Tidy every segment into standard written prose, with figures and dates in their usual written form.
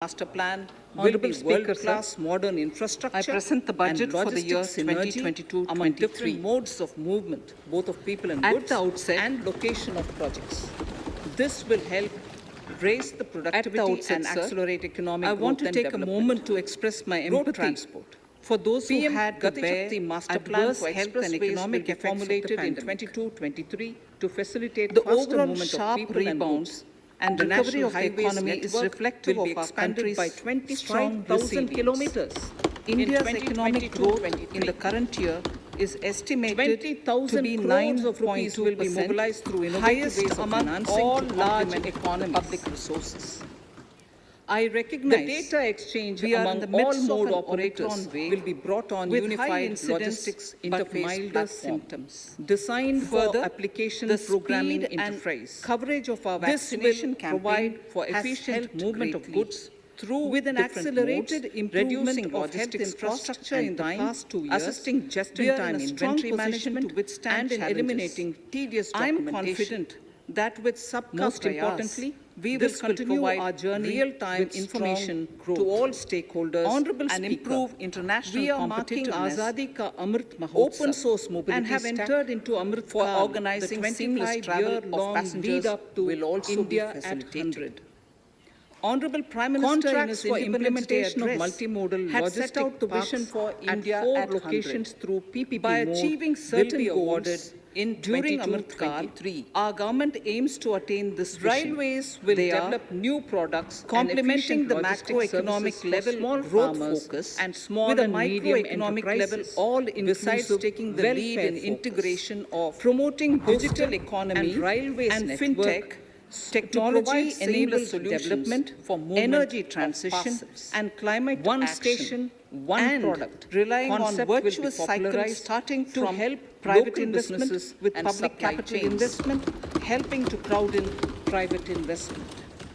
Master plan will be world-class modern infrastructure. I present the budget for the years 2022-23 among different modes of movement, both of people and goods, the outset, and location of projects. This will help raise the productivity and accelerate economic growth. I want to take a moment to express my empathy for those who had to bear the master plan for health and economic effects formulated in 22-23 to facilitate the faster overall movement of sharp people rebounds and and recovery of the economy is reflective of our country's country's by strong 25,000 resilience. kilometers. India's economic growth in the current year is estimated to be 9 of rupees will be 9.2%, mobilized through innovative highest ways of among financing all to large complement economies. public resources. I The recognize data exchange we are among in the all midst of mode an operators Omicron wave will be brought on with unified high incidence logistics but interface milder platform. symptoms designed Further, for application the programming speed and interface. coverage of our This vaccination will campaign provide for has efficient helped movement of greatly. goods through With an different accelerated modes, improvement reducing of health logistics infrastructure costs in the and past 2 years, assisting we are just-in-time in a strong inventory position management to withstand and in challenges. eliminating tedious I am documentation. confident that with Sabka Most Prayas, importantly, we will this will continue provide our journey real-time with information strong to growth. all stakeholders Honorable and Speaker, improve international we are marking competitiveness. Azadi Ka Amrit Open Mahotsav source mobility and have stack entered into Amrit for Kaal, organizing the seamless travel of 25-year-long passengers lead up to will also India be at facilitated. 100. Honorable Prime Minister, in Contracts his for Independence Day implementation of address, multimodal had set logistic out the vision parks for at India 4 at 100. locations through PPP By mode achieving will certain be goals awarded in during Amrit 22-23. Kaal, our government aims to attain this vision. Railways will They are develop new products complementing and the efficient macroeconomic logistics for level small growth farmers focus and small with a and medium microeconomic level enterprises, all besides inclusive taking the lead welfare in focus. integration of Promoting digital coastal economy and railways and network fintech, to technology provide seamless enabled solutions development, for movement energy of transition, parcels. and climate One action, station, one and product. relying on Concept will be virtuous cycles popularized starting to from help private local investment businesses with and public supply capital chains. investment, helping to crowd in private investment.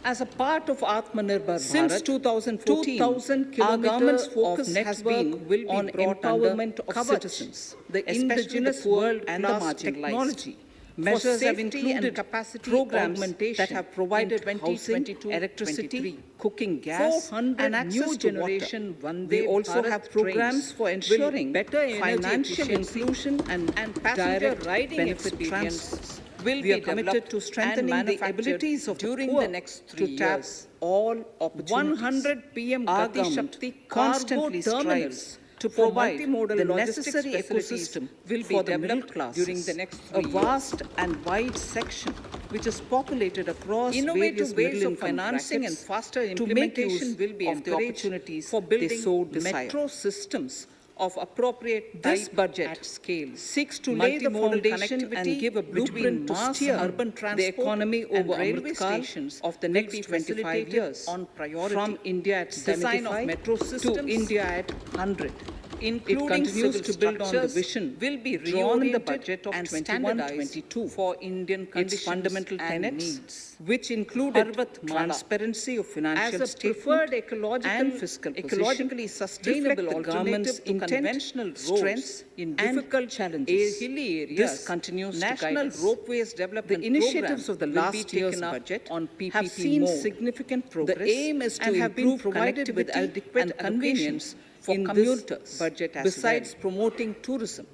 As a part of Atmanirbhar Since Bharat, 2014, 2,000 our government's kilometers focus of has network been will be on brought empowerment under of Kavach, citizens, the especially the indigenous poor world and the class marginalized. technology. Measures have safety and included capacity programs augmentation that have provided in housing, 2022-23, electricity, cooking gas, 400 and access new to generation water. Vande We also Bharat have programs trains for will ensuring better energy financial efficiency inclusion and passenger direct riding benefit experience transfers. will We be are committed developed to and strengthening the manufactured abilities of during the poor the next 3 to tap years. all opportunities. 100 PM Our Gati government Shakti constantly cargo terminals strives to for provide multimodal the logistics necessary facilities ecosystem will be for the middle developed classes. during the next A 3 vast and wide section which is populated across Innovative various ways middle of income financing and brackets faster to make implementation use will be of the encouraged opportunities for they building so desire. metro systems of appropriate This type budget at scale seeks to lay the multimodal foundation and connectivity give a between blueprint to mass steer urban the transport economy and over railway Amrit Kaal stations of the will next be 25 facilitated years on priority. from India at Design of 75 metro to systems, India at 100. including It continues civil to build on the structures, vision will be drawn in the reoriented budget of and 21-22 for Indian conditions its fundamental and tenets, needs. which included Parvat Mala transparency of financial as a statement preferred ecological and fiscal ecologically position, sustainable reflect the government's alternative to intent, conventional roads strengths, in and difficult challenges. hilly areas. This continues to National guide us. ropeways development The initiatives program of the will be last year's taken up budget on PPP have seen mode. significant progress. The aim is to and have been improve provided with connectivity adequate and convenience convenience for in commuters, this budget as besides well. promoting tourism.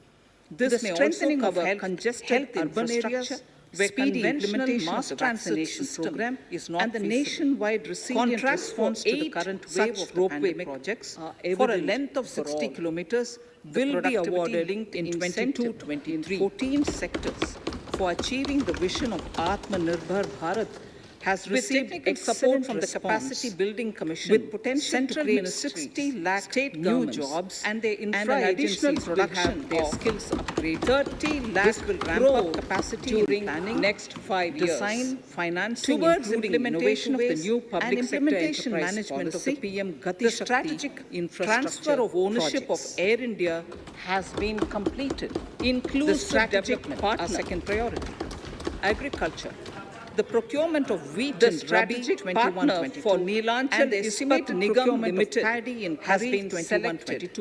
This This may may strengthening also of cover congested health urban areas infrastructure, where speedy conventional implementation mass of the vaccination system program is not and the feasible. nationwide resilient Contracts for response to the 8 current such wave of the ropeway pandemic projects are for a evident length of for 60 all. kilometers The will be productivity awarded linked in incentive 22-23. in 14 sectors for achieving the vision of Atmanirbhar Bharat has With received technical excellent support from the response, Capacity Building Commission, with potential Central to create Ministries, 60 lakh state new governments, jobs and their an infra additional agencies will production have their of skills upgraded. 30 lakh This will ramp crore up capacity during in planning next 5 years. design, financing, Towards including implementation of the innovative new ways public and sector implementation enterprise management policy, of the PM Gati the Shakti strategic infrastructure transfer of ownership projects. of Air India has been completed. Inclusive The strategic development, partner. our second priority. Agriculture. The procurement of wheat The and rabi strategic 21-22 partner for Neelachal and the Ispat estimated Nigam procurement Limited of paddy in has Kharif been 21-22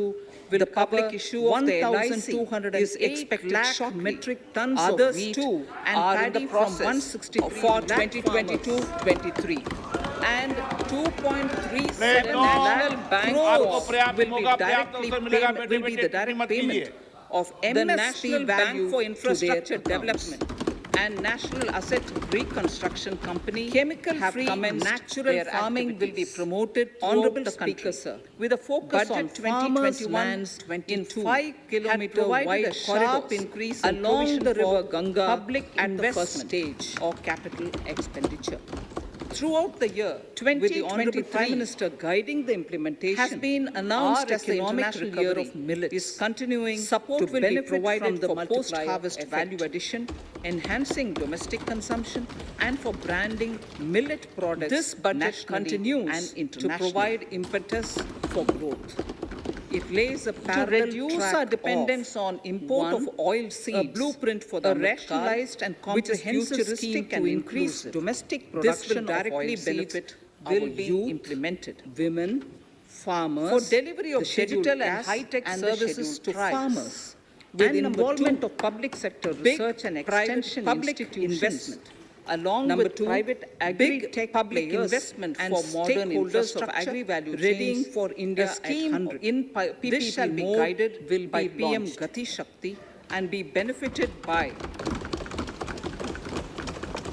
will the public cover issue of the LIC 1,208 is expected lakh shortly. metric tons Others of wheat too and are in paddy the from process 163 for lakh farmers. 2022-23. and 2.37 Please, no. national bank आपको crores पर्याप्त will be मौका, पर्याप्त directly अवसर मिलेगा, payment, will be the बेटे-बेटे, direct मत payment कीजिए। of The MSP National value Bank for to Infrastructure their accounts. Development And National Asset Reconstruction Company have Chemical-free commenced natural their farming will be activities. promoted Honorable throughout the Speaker, country. sir, With a focus on Budget farmers' 2021 lands in 22 5-kilometer provided wide a sharp corridors increase in along provision the river for Ganga public at the first investment stage. or capital expenditure. Throughout the year, with the Honorable Prime Minister guiding the implementation, Has been announced our as the economic International recovery Year of Millets. is continuing. Support to will be benefit provided from the for multiplier post-harvest effect. value addition, enhancing domestic consumption, and for branding millet products This budget nationally continues and to internationally. provide impetus for growth. It lays a To parallel reduce track our dependence of, on import one, of oil a seeds, blueprint for the a Amrit rationalized Kaal, and which is comprehensive futuristic scheme to and increase inclusive. domestic This will production directly of oil benefit seeds will our be youth, implemented. women, farmers, For delivery of the scheduled digital and castes high-tech and the services scheduled to tribes. farmers, With and number involvement two, of public sector big research and private extension public institutions, investment, along number with two, private big agri-tech public players investment and for modern stakeholders of infrastructure, agri-value readying chains, for India a at scheme 100. in PPP This shall be mode guided will by be PM launched. Gati Shakti and be benefited by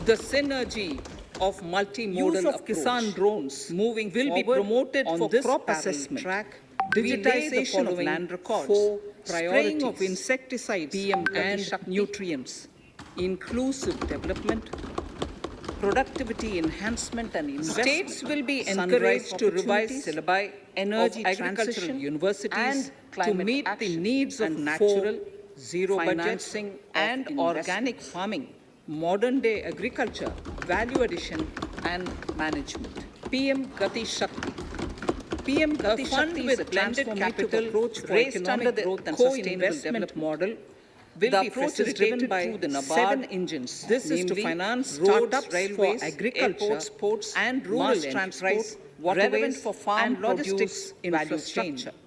the synergy of multimodal Use of approach. Kisan drones Moving will be forward promoted on for this crop parallel assessment, track, digitization of land records, four spraying of priorities, insecticides PM Gati and Shakti, nutrients, inclusive development, productivity enhancement and investment. States will be sunrise encouraged to revise opportunities, syllabi energy of agricultural transition, universities and to climate meet the action, needs of and natural, zero financing budget of and investment. organic farming, modern day agriculture, value addition and management. PM Gati Shakti. PM A Gati fund Shakti with is a blended transformative capital approach for raised economic under the growth and sustainable co-investment development model will The be approach is driven facilitated by through the NABARD 7 engines. This is to namely finance roads, startups railways, for agriculture, airports, ports, and rural mass transport, transport, relevant waterways, for farm and logistics produce value infrastructure. chain.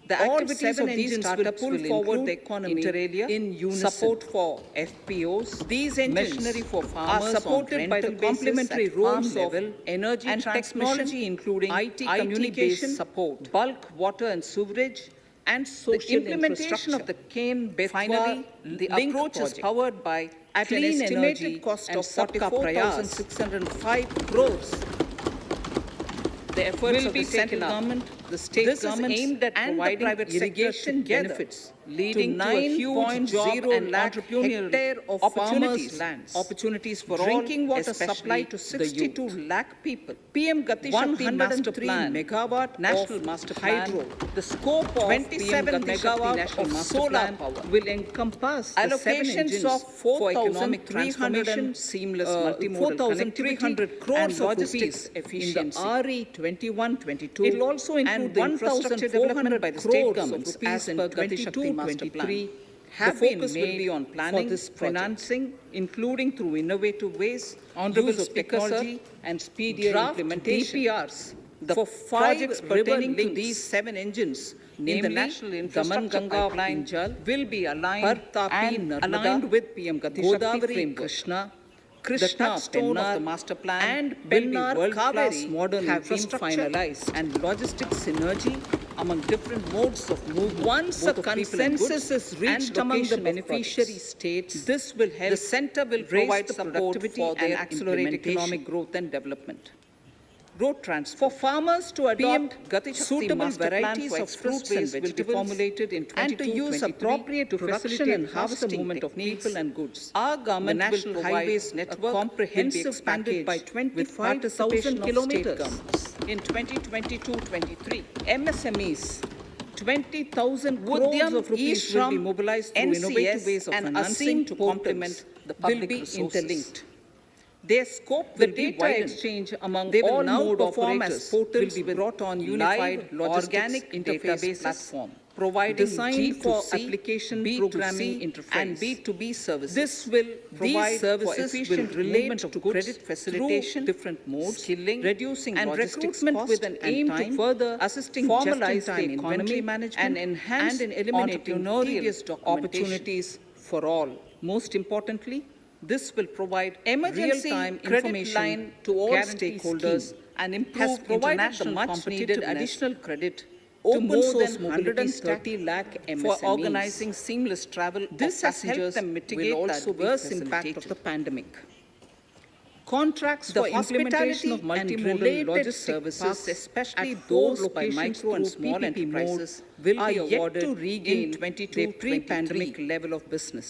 The All activities 7 of these engines will startups pull will forward include the economy inter alia in unison. support for FPOs. These engines machinery for are farmers supported on by the rental basis complementary at roles farm of level, energy and transmission, technology including IT communication communication, support, bulk water and sewerage, and social The implementation of the Kane Finally, the link approach is project powered by at clean an estimated energy cost and of Sabka Prayas 44,605 crores. The efforts will of be the central taken up. government, the state This is governments, aimed at and the providing private sector irrigation together, benefits, leading to to a huge job 9.0 and lakh entrepreneurial hectare of opportunities, farmers' lands, opportunities for drinking all, water especially supply to the 62 youth. lakh people. PM Gati Shakti 103 Master Plan, megawatt National of Master Plan, hydro, the scope of 27 PM Gati Shakti megawatt National of Master solar Plan power, will encompass the 7 allocations engines of for economic 4,300 transformation, seamless multimodal 4,300 connectivity, crores and of logistics rupees efficiency. in the RE 21-22. It will also include the infrastructure development by the state governments as per Gati Shakti Master Plan. The focus been will made be on planning, for this project. financing, including through innovative ways, Honorable use of Speaker, sir, technology, and speedier draft implementation. DPRs For projects river pertaining to links these 7 engines, namely in the National Daman Infrastructure Ganga of Pipeline, Pinjal, will be aligned Tapi, and Narmada, aligned with PM Gati Shakti Godavari, framework. Krishna, The touchstone of the master plan and Pennar world-class Kaveri modern have been infrastructure finalized, and logistics synergy among different modes of movement. Once both a of people and goods, consensus is reached and among the location of beneficiary projects. states, This will help. the center will raise provide the support productivity for and their accelerate implementation. economic growth and development. Road transport. For farmers to PM adopt Gati Shakti suitable Master Plan varieties for of fruits and expressways will be vegetables formulated in and to use 22-23 appropriate to production facilitate and faster harvesting movement of techniques. people and goods. Our government the will National provide Highways a Network comprehensive will be expanded by package with 25,000 participation of kilometers. state governments. In 2022-23, MSMEs 20,000 Udyam, crores of rupees will be E-Shram, mobilized through NCS innovative ways of and financing Asim to portals complement the will public be resources. interlinked. Their scope The will be data widened. exchange among They will all now node perform operators as portals will be with brought on unified live logistics organic interface database platform, providing designed for G2C, application B2C, programming interface and B2B services. This will provide These services for efficient will relate movement of to goods credit facilitation, through different modes, skilling, reducing and logistics recruitment cost with an and aim time, to further assisting formalize just-in-time the inventory economy management and enhance and in eliminating entrepreneurial tedious documentation opportunities for all. Most importantly, this will provide Emergency real-time credit information line to all guarantee stakeholders scheme and has improve provided the international much needed competitiveness additional credit to to more more than than 130 130 lakh for MSMEs. organizing seamless travel This of has helped passengers them will mitigate the also be adverse impact of facilitated. the pandemic. Contracts The for implementation hospitality of and multimodal related logistics services, parks, especially at 4 those by locations micro and through small PPP enterprises, mode, will are be yet awarded to regain in their 2023. pre-pandemic level of business.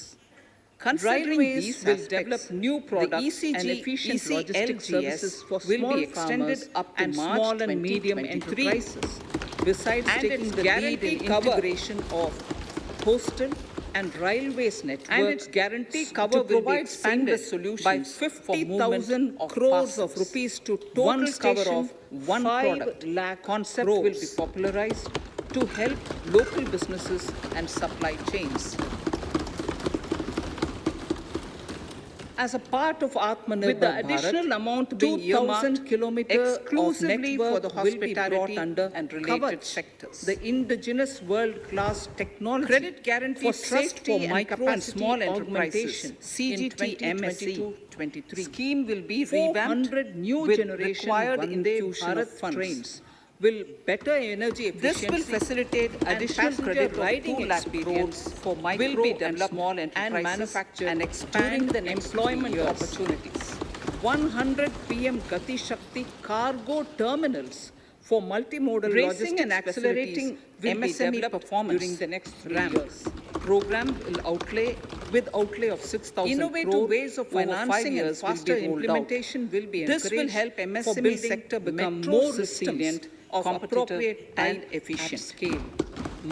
Considering Railways these will aspects, develop new products the ECG, and efficient logistics ECLGS services for will small be extended farmers up to and March small and medium 2023. enterprises, besides And taking its the lead guarantee in cover integration of postal and railways network, and its guarantee cover to will be provide expanded seamless solutions by for movement 50,000 of crores of parcels. rupees to One total cover station, of one 5 product lakh concept will be crores. popularized to help local businesses and supply chains. As a part of Atmanirbhar With the Bharat, additional amount being 2,000 earmarked kilometers exclusively of for the network will be hospitality brought under and related related sectors. sectors. The indigenous world-class technology Credit guarantee for trust safety for and micro and capacity small enterprises enterprises CGT-MSE CGT-MSE scheme will be 400 revamped new with generation required Vande infusion Bharat of funds. trains Will better energy efficiency. This will facilitate and additional passenger credit of riding 2 lakh experience crores for micro will be and developed small enterprises and manufactured and expand during the next employment 3 years. opportunities. 100 PM Gati Shakti cargo terminals for multimodal Bracing logistics and accelerating facilities will be MSME developed performance during the next 3 ramp. years. Program will outlay of 6,000 Innovative crore ways of over 5 financing and years will faster be rolled implementation out. will be This will encouraged help for MSME building sector become metro more systems resilient, of competitive appropriate and type efficient. at scale.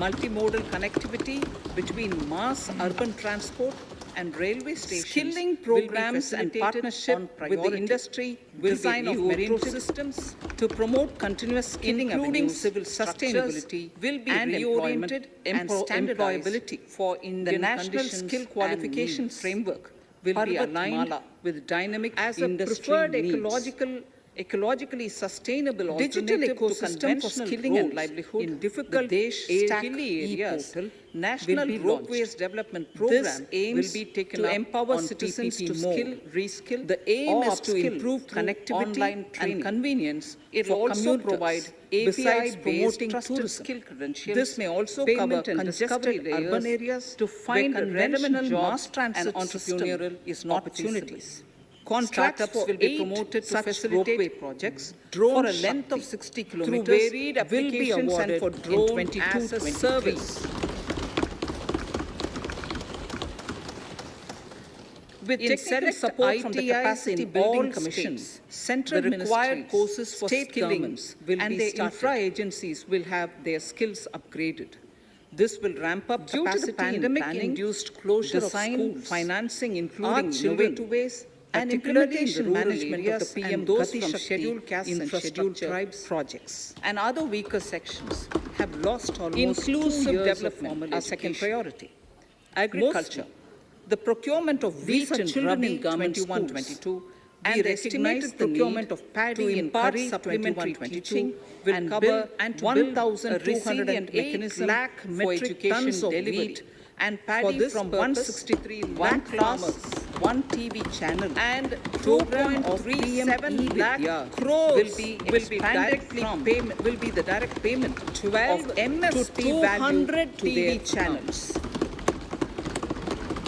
Multimodal connectivity between mass urban transport and railway stations. Skilling will be programs and facilitated partnership on with the priority. industry Will design be of metro metro systems to promote continuous skilling including avenues, civil sustainability will be and reoriented and standardized employability for the Indian national conditions skill and qualification needs. framework will be Parvat aligned Mala with dynamic as a industry preferred needs. Ecologically sustainable Digital alternative to ecosystem for conventional skilling and roads livelihood, in difficult the Desh Stack hilly areas. e-portal National will be Roadways launched. Development This Program aims will be taken to up empower on citizens PPP to mode. skill, reskill. The aim or is to upskill improve through connectivity online training and convenience It will for also commuters, provide besides API-based promoting trusted tourism. skill credentials. This may also payment cover and discovery congested layers urban areas to find where relevant conventional jobs mass transit and entrepreneurial system is not opportunities. feasible. Contracts Startups for will be 8 promoted to such facilitate ropeway projects drone for a length of Shakti 60 through kilometers varied will be applications awarded and for in drone 22 as a 23. service. With technical support from the capacity building commissions, central the required ministries, courses for state skilling governments will and be their started. infra agencies will have their skills upgraded. This will ramp up Due to the capacity in pandemic-induced planning, closure of design, schools, financing, including children, innovative ways, and particularly in implementation the rural management of areas the PM and those Gati from Shakti scheduled castes and scheduled infrastructure tribes projects. And other weaker sections have lost almost 2 Inclusive years of development, formal our education. second priority. Agriculture. The procurement of wheat for and children Rabi in government 21-22 and and the the estimated estimated procurement need of paddy to in impart Kharif supplementary 21-22 teaching will and cover build and to build a 1,208 mechanism lakh for metric education tons of delivery. wheat and For paddy this from purpose, 163 one lakh class, farmers, one TV channel, and program of 2.37 lakh lakh crores will be directly from payment will be the direct payment 12 of to MSP value 200 to TV their channels.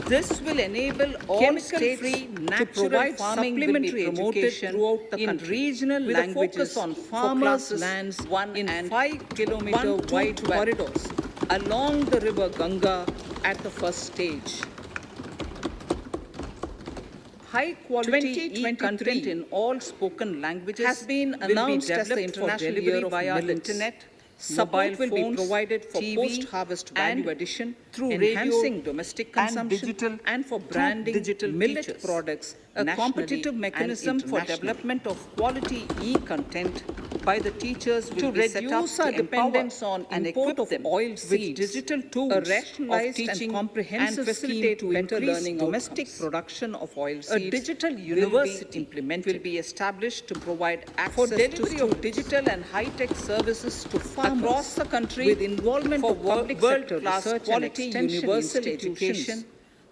This will enable all Chemical-free states to natural provide farming will be supplementary promoted education throughout the in country, regional with a languages focus on for farmers' classes lands 1 in and 5-kilometer 1 to wide 12 corridors along the river Ganga at the first stage. High quality e-content in all spoken languages has been will be announced as the developed for International delivery Year of via Millets. internet. Support Mobile will be phones, provided for TV, post-harvest value and addition through enhancing radio domestic and consumption digital and for through branding digital millet features. products A nationally competitive and mechanism for internationally. development of quality e-content by the teachers will To be set up reduce our to empower dependence on and import equip of them oil with seeds, digital a tools rationalized of teaching and comprehensive and facilitate scheme to better increase learning domestic outcomes. production of oil A seeds digital will be university implemented. will be established to provide For access to delivery of students digital and high-tech services to farmers across the country with involvement for of public sector world-class research and quality extension universal institutions, education.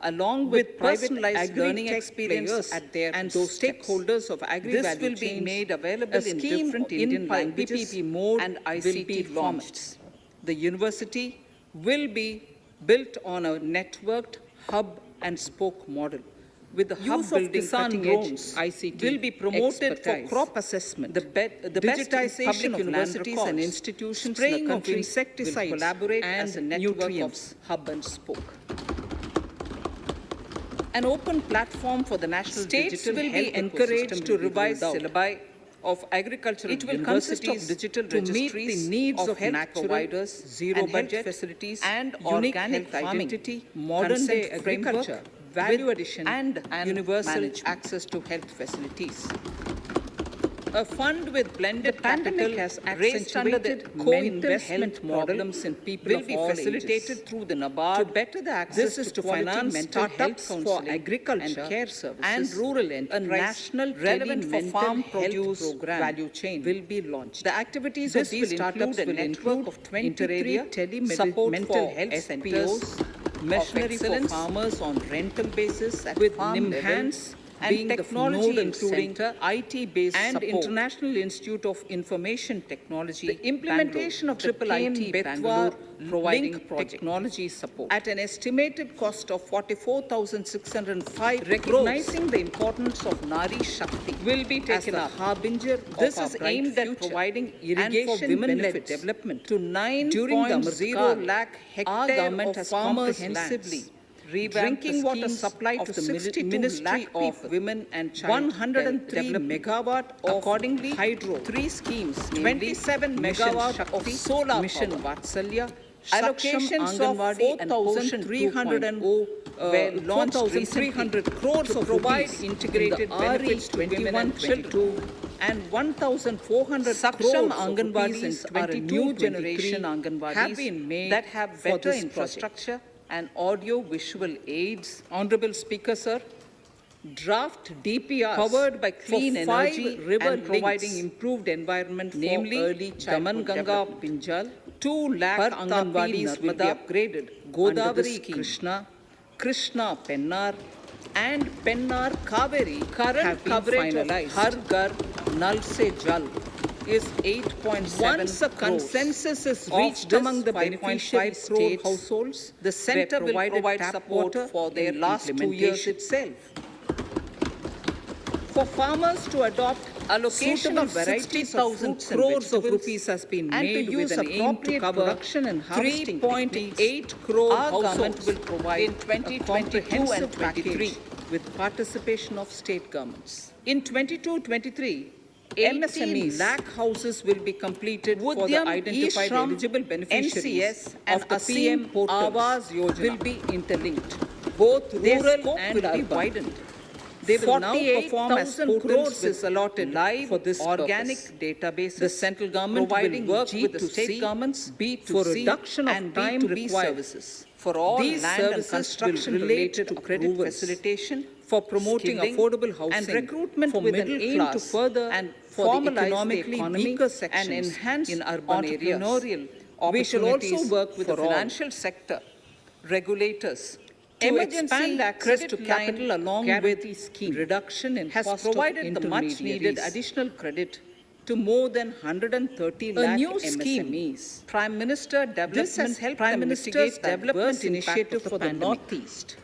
along with personalized learning experience at their and doorsteps. stakeholders of agri-value This will be chains, made available a in scheme different in Indian languages PPP mode and will ICT be launched. formats. The university will be built on a networked hub and spoke model, with the hub Use of building Kisan cutting-edge drones ICT will be promoted expertise. for crop assessment. The best digitization public of universities land and records, institutions spraying in the of country insecticides will collaborate and as a network nutrients. of hub and spoke. An open platform for the national States digital will be health encouraged ecosystem to will be revise rolled out. syllabi Of agricultural It will consist of universities digital to meet the registries needs of health natural providers, zero and health budget facilities, and unique organic health farming, identity, modern day consent framework, agriculture, value with- addition, and universal management. access to health facilities. A fund with blended The pandemic capital has raised under the accentuated co-investment mental health model problems in people will of be all facilitated ages. through the NABARD. To better the access This is to to quality finance mental health startups for counseling agriculture and care services and rural a enterprise national relevant for telemental farm health produce program value chain will be launched. The activities This of these will startups include a will network include of 23 inter-area telemental support health for centers, FPOs, machinery for excellence, farmers on rental basis at with farm NIMHANS level, being and the technology nodal including center, IT-based and support. International Institute of Information Technology, The implementation of the Triple IT Betwa Bangalore, providing Link project technology support. at an estimated cost of 44,605 Recognizing the importance of Nari Shakti will be as taken the up. harbinger This of is our bright aimed at future providing and for irrigation women-led benefits development to 9.0 during the Amrit lakh our hectare government of has farmers' comprehensively lands. revamped Drinking the water schemes supply of to the 62 Ministry lakh of people. Women and Child 103 Development. megawatt of Accordingly, hydro, 3 schemes, 27 namely Mission megawatt Shakti, of solar Mission power, Vatsalya, allocations of Anganwadi and 4,300 were launched 4,300 crores to of provide rupees integrated in the benefits to women and children. and 1,400 Saksham crores of Anganwadis rupees in are a new 22-23 generation Anganwadis have been made that have for better this infrastructure and audio-visual aids. Honorable Speaker, sir, draft DPRs Powered by clean for 5 energy river and providing links, improved environment namely for early childhood Daman Ganga development. Pinjal, 2 lakh per Anganwadis Tapi will be Narmada, upgraded Godavari under the scheme. Krishna, Krishna Pennar, and Pennar Kaveri Current have been coverage of finalized. Har Ghar Nal Se Jal is 8.7 Once a crores. consensus is Of reached this among the 5.5 beneficiary crore states, households, the center will provided provide tap support water for their in last 2 years implementation. itself. For farmers to adopt Allocation suitable of varieties 60,000 of crores crores of of rupees has been and to made with use an aim to appropriate cover production and harvesting 3.8 crore our government households will provide in a 2022 comprehensive and 23. package with participation of state governments. In 22-23, 18 MSMEs lakh houses will be completed for the Udyam, identified E-Shram, eligible beneficiaries NCS and of the Asim PM portals Awas Yojana will be interlinked. both Their rural scope and will be urban. widened. They will now perform as 48,000 portals crores with is allotted live for this organic purpose. databases. The central government providing will work G with the to state C, governments B to for C, reduction of and time B to B required services. for all These land and services construction will relate related to credit approvals facilitation, for promoting skilling, affordable housing and recruitment for with an middle aim class to further and for the formalize the economically economy weaker sections and enhance in urban areas. entrepreneurial We shall also opportunities work with the for all. financial sector, regulators, to Emergency expand access to credit line capital along guarantee with scheme reduction in has cost of provided the much needed intermediaries additional credit to more than 130 A lakh new scheme, MSMEs. Prime Minister This Development has helped Prime them Minister's mitigate the Development adverse impact Initiative of the for the pandemic. Northeast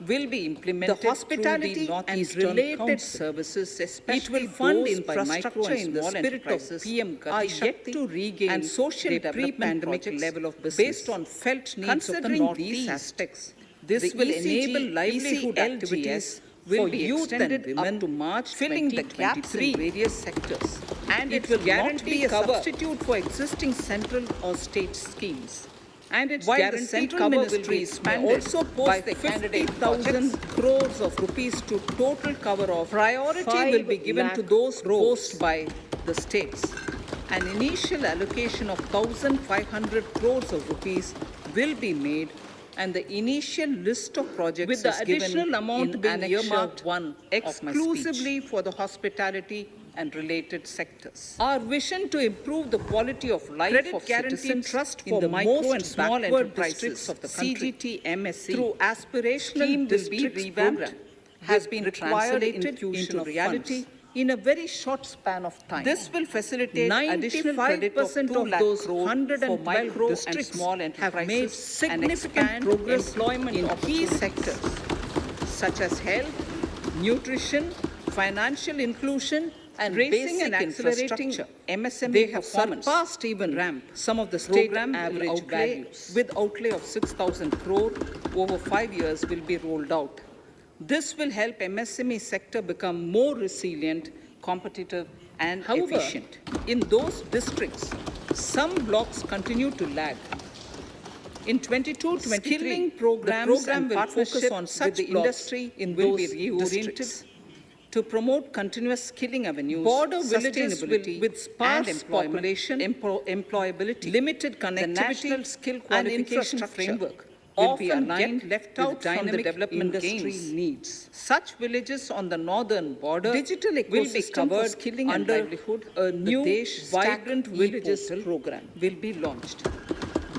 will be implemented The hospitality through the and Northeastern related Council. services, It especially will fund those by micro infrastructure and in the small spirit of enterprises, PM are Gati yet Shakti to regain and social their development pre-pandemic projects level of business. based on felt needs of the Considering Northeast. these aspects, This the will ECG, enable livelihood ECLGS activities will for be youth and extended women up to March filling the gaps in 2023. various sectors. And it its will not guarantee be a cover- substitute for existing central or state schemes. and its While the guaranteed central cover will be ministries may expanded also by post the candidate 50,000 projects, crores of rupees to total cover of priority 5 will be given to lakh those crores. posted by the states. An initial allocation of 1,500 crores of rupees will be made, and the initial list of projects With the is given additional amount in being Annexure earmarked 1 of my speech. exclusively for the hospitality and related sectors. Our vision to improve the quality of life Credit of Guarantee citizens Trust in for the micro most and small backward enterprises districts of the country CGTMSE through aspirational scheme will be districts revamped program has with been required translated infusion into of reality funds. in a very short span of time. This will facilitate additional credit of 95% 2 of lakh those crore 112 for micro and districts small have enterprises made and significant expand progress employment in key opportunities sectors such as health, nutrition, financial inclusion, and raising and basic accelerating infrastructure. MSME They have performance. surpassed even ramp. some of the state Program average outlay values. with outlay of 6,000 crore over 5 years will be rolled out. This will help MSME sector become more resilient, competitive, and However, efficient. In those districts, some blocks continue to lag. In 22-23, Skilling programs programs and will focus partnership on with such the blocks industry in will be those reoriented districts. to promote continuous skilling avenues, Border villages sustainability, with sparse and employment, population, employability, limited the connectivity, national skill and qualification infrastructure framework will be often aligned get left with out from the dynamic development industry gains. needs. Such villages on the northern border Digital will be ecosystem for covered skilling and under livelihood, a the new Desh vibrant Stack villages e-portal program will be launched.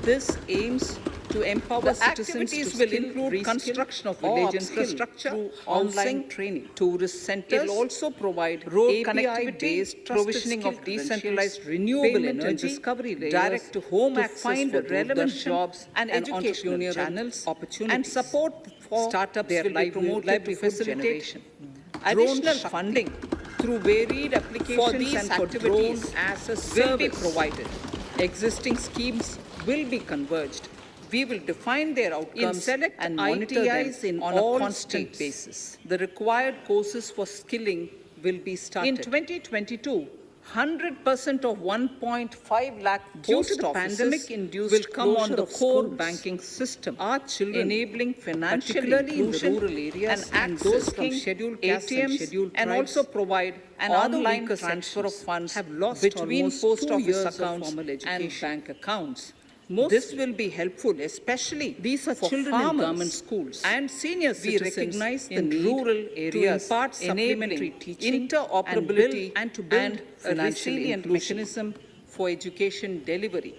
This aims to empower The citizens activities to will skill, include reskill, construction of or village upskill infrastructure through housing, online training. Tourist centers. It will also provide road API connectivity, based provisioning trusted of skill decentralized credentials, renewable payment and energy, discovery layers, direct to home to access find for relevant Doordarshan jobs and educational entrepreneurial channels, opportunities, and support for startups their will be promoted to livelihood facilitate generation. additional Drone funding through varied applications for these and for activities drone as a will be service provided. Existing schemes will be converged. We will define their outcomes select and monitor them ITIs in on all a constant states. basis. The required courses for skilling will be started. In 2022, 100% of 1.5 lakh Due to post the offices pandemic-induced will come on closure the of core schools. banking system. Our children, enabling financial particularly in the inclusion rural areas and those access from to scheduled castes and ATMs scheduled and tribes also provide an other online weaker transfer of sections funds have lost between almost post 2 office years of accounts formal and education. bank accounts. Most This will be helpful, especially these are for children in farmers government schools and senior We citizens recognize the in need rural to areas, impart supplementary enabling teaching interoperability and to build and a financial resilient inclusion. mechanism for education delivery.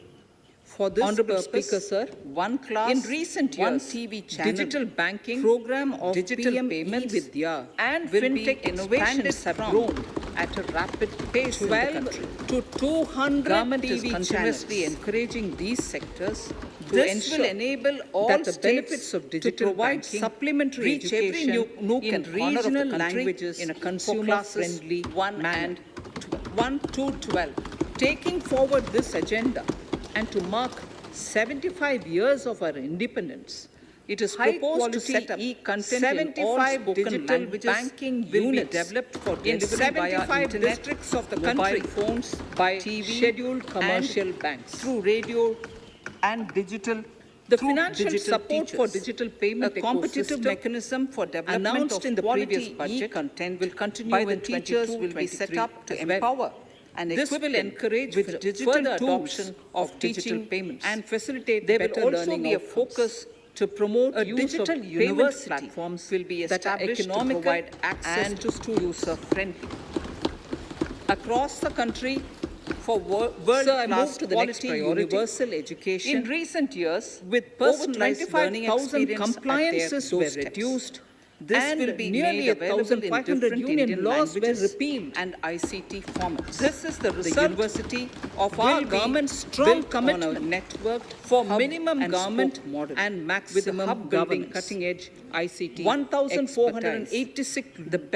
For this Honorable purpose, Speaker, sir, one class, in recent one years, TV channel, digital banking, program of digital PM payments, Vidya and will fintech be innovations expanded have from grown at a rapid pace in the 12 country. To 200 Government is TV continuously channels. Encouraging these sectors to This ensure will enable all that the states benefits of digital to provide banking supplementary reach every education nook in and corner of the regional country languages in a for consumer-friendly classes 1 and 1 to 12. Taking forward this agenda and to mark 75 years of our independence, it is proposed to set up e-content in all 75 spoken digital languages banking will be units developed for in delivery via 75 internet, districts of the mobile country phones, by TV, scheduled commercial and banks through radio and digital. The through financial digital support for teachers. digital payment A competitive ecosystem mechanism for development announced of in the quality previous budget e-content will continue by the in teachers will be 22-23 set up to as well. empower and This equip will them encourage with digital further tools adoption of digital teaching payments. and facilitate There better will also learning be a outcomes. focus To promote a use digital of payment university platforms will be that are established to economical provide access and to user-friendly. Across the country, for world-class to the next quality priority. universal education, In recent years, with over personalized learning 25,000 experience compliances at their were doorsteps. reduced, This and will be nearly made available in 1,500 different union Indian laws were languages repealed. and ICT formats. This is the The result university of our will be government's strong built on commitment a networked for hub minimum and government spoke model and maximum with a hub building governance. cutting-edge ICT 1,486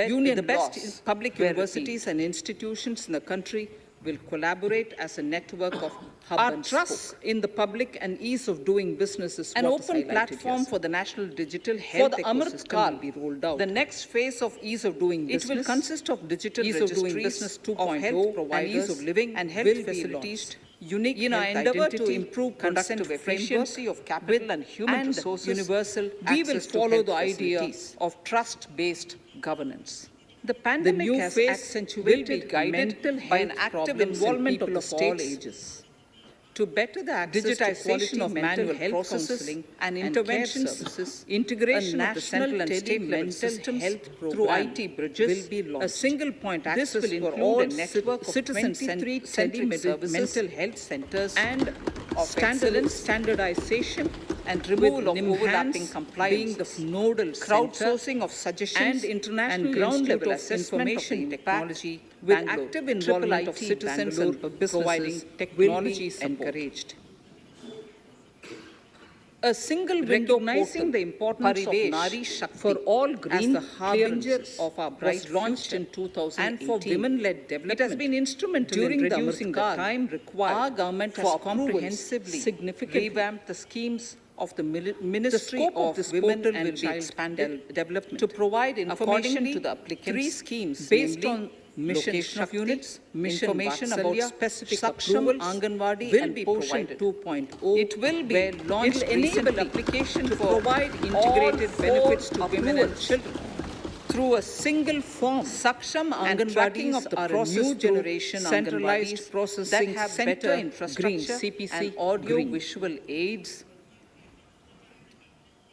union the best laws. Public were universities and institutions in the country will collaborate as a network of hub Our and trust spoke. In the public and ease of doing business is An what is open highlighted platform here. for the national digital Health health Amrit ecosystem Kaal will be rolled out. The next phase of ease of doing It business will consist of digital ease of doing registries business of 2.0 health and providers ease of living and health will be facilities, launched. unique In our health endeavor to identity, improve productive productive efficiency framework of capital with and human and resources, universal we will access to follow health the idea facilities. of trust-based governance. The The pandemic new has phase accentuated will be guided mental by an health active problems in involvement of people the of all states ages. to better the access digitization to of quality manual mental health processes counseling and care interventions, services, integration a of the national central and state level tele-mental systems health through program IT bridges will be launched. a single point This access will for include all a network of citizen-centric 23 services mental health centers and of standardization standardization and removal of NIMHANS overlapping being compliances, the nodal crowdsourcing of suggestions and international and ground-level Institute of assessment of Information the Technology, impact with Bangalore, active involvement of IIIT citizens Bangalore, and businesses providing will technology be support. encouraged. A single window Recognizing portal, the importance of Parivesh, Nari Shakti for all as green the harbinger clearances of our bright was launched future in 2018. and for women-led development. It has been instrumental During in the reducing the Amrit Kaal, time required our government for has approvals, comprehensively significantly revamped the schemes of the The Ministry scope of this Women portal and will be Child expanded Development to provide information Accordingly, to the applicants, 3 schemes based namely on mission location of Shakti, units, mission information about Vatsalya, specific Saksham, approvals Anganwadi will and be Portion provided. 2.0 It will be were launched it will enable recently application to for provide all integrated 4 benefits to women and approvals children through a single form. Saksham And tracking Anganwadis of the are a process new through generation centralized Anganwadis processing that have center, better infrastructure green, CPC, and audio green. visual aids,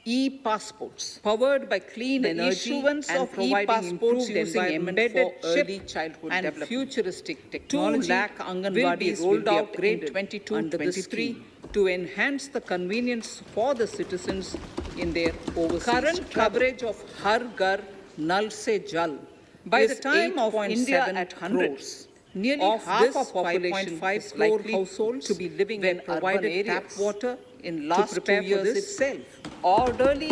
E-passports, powered by clean the energy issuance and of providing e-passports improved using environment embedded for early chip childhood and development. futuristic 2 technology lakh will be Anganwadis rolled out upgraded in 22 under this 23 scheme. to enhance the convenience for the citizens in their overseas Current travel. coverage of Har Ghar Nal Se Jal By is the time of 8.7 India at 100, crores. Nearly of half this of population 5.5 is crore likely households to be living were in provided urban tap areas. water In last 2 prepare for years this. itself, orderly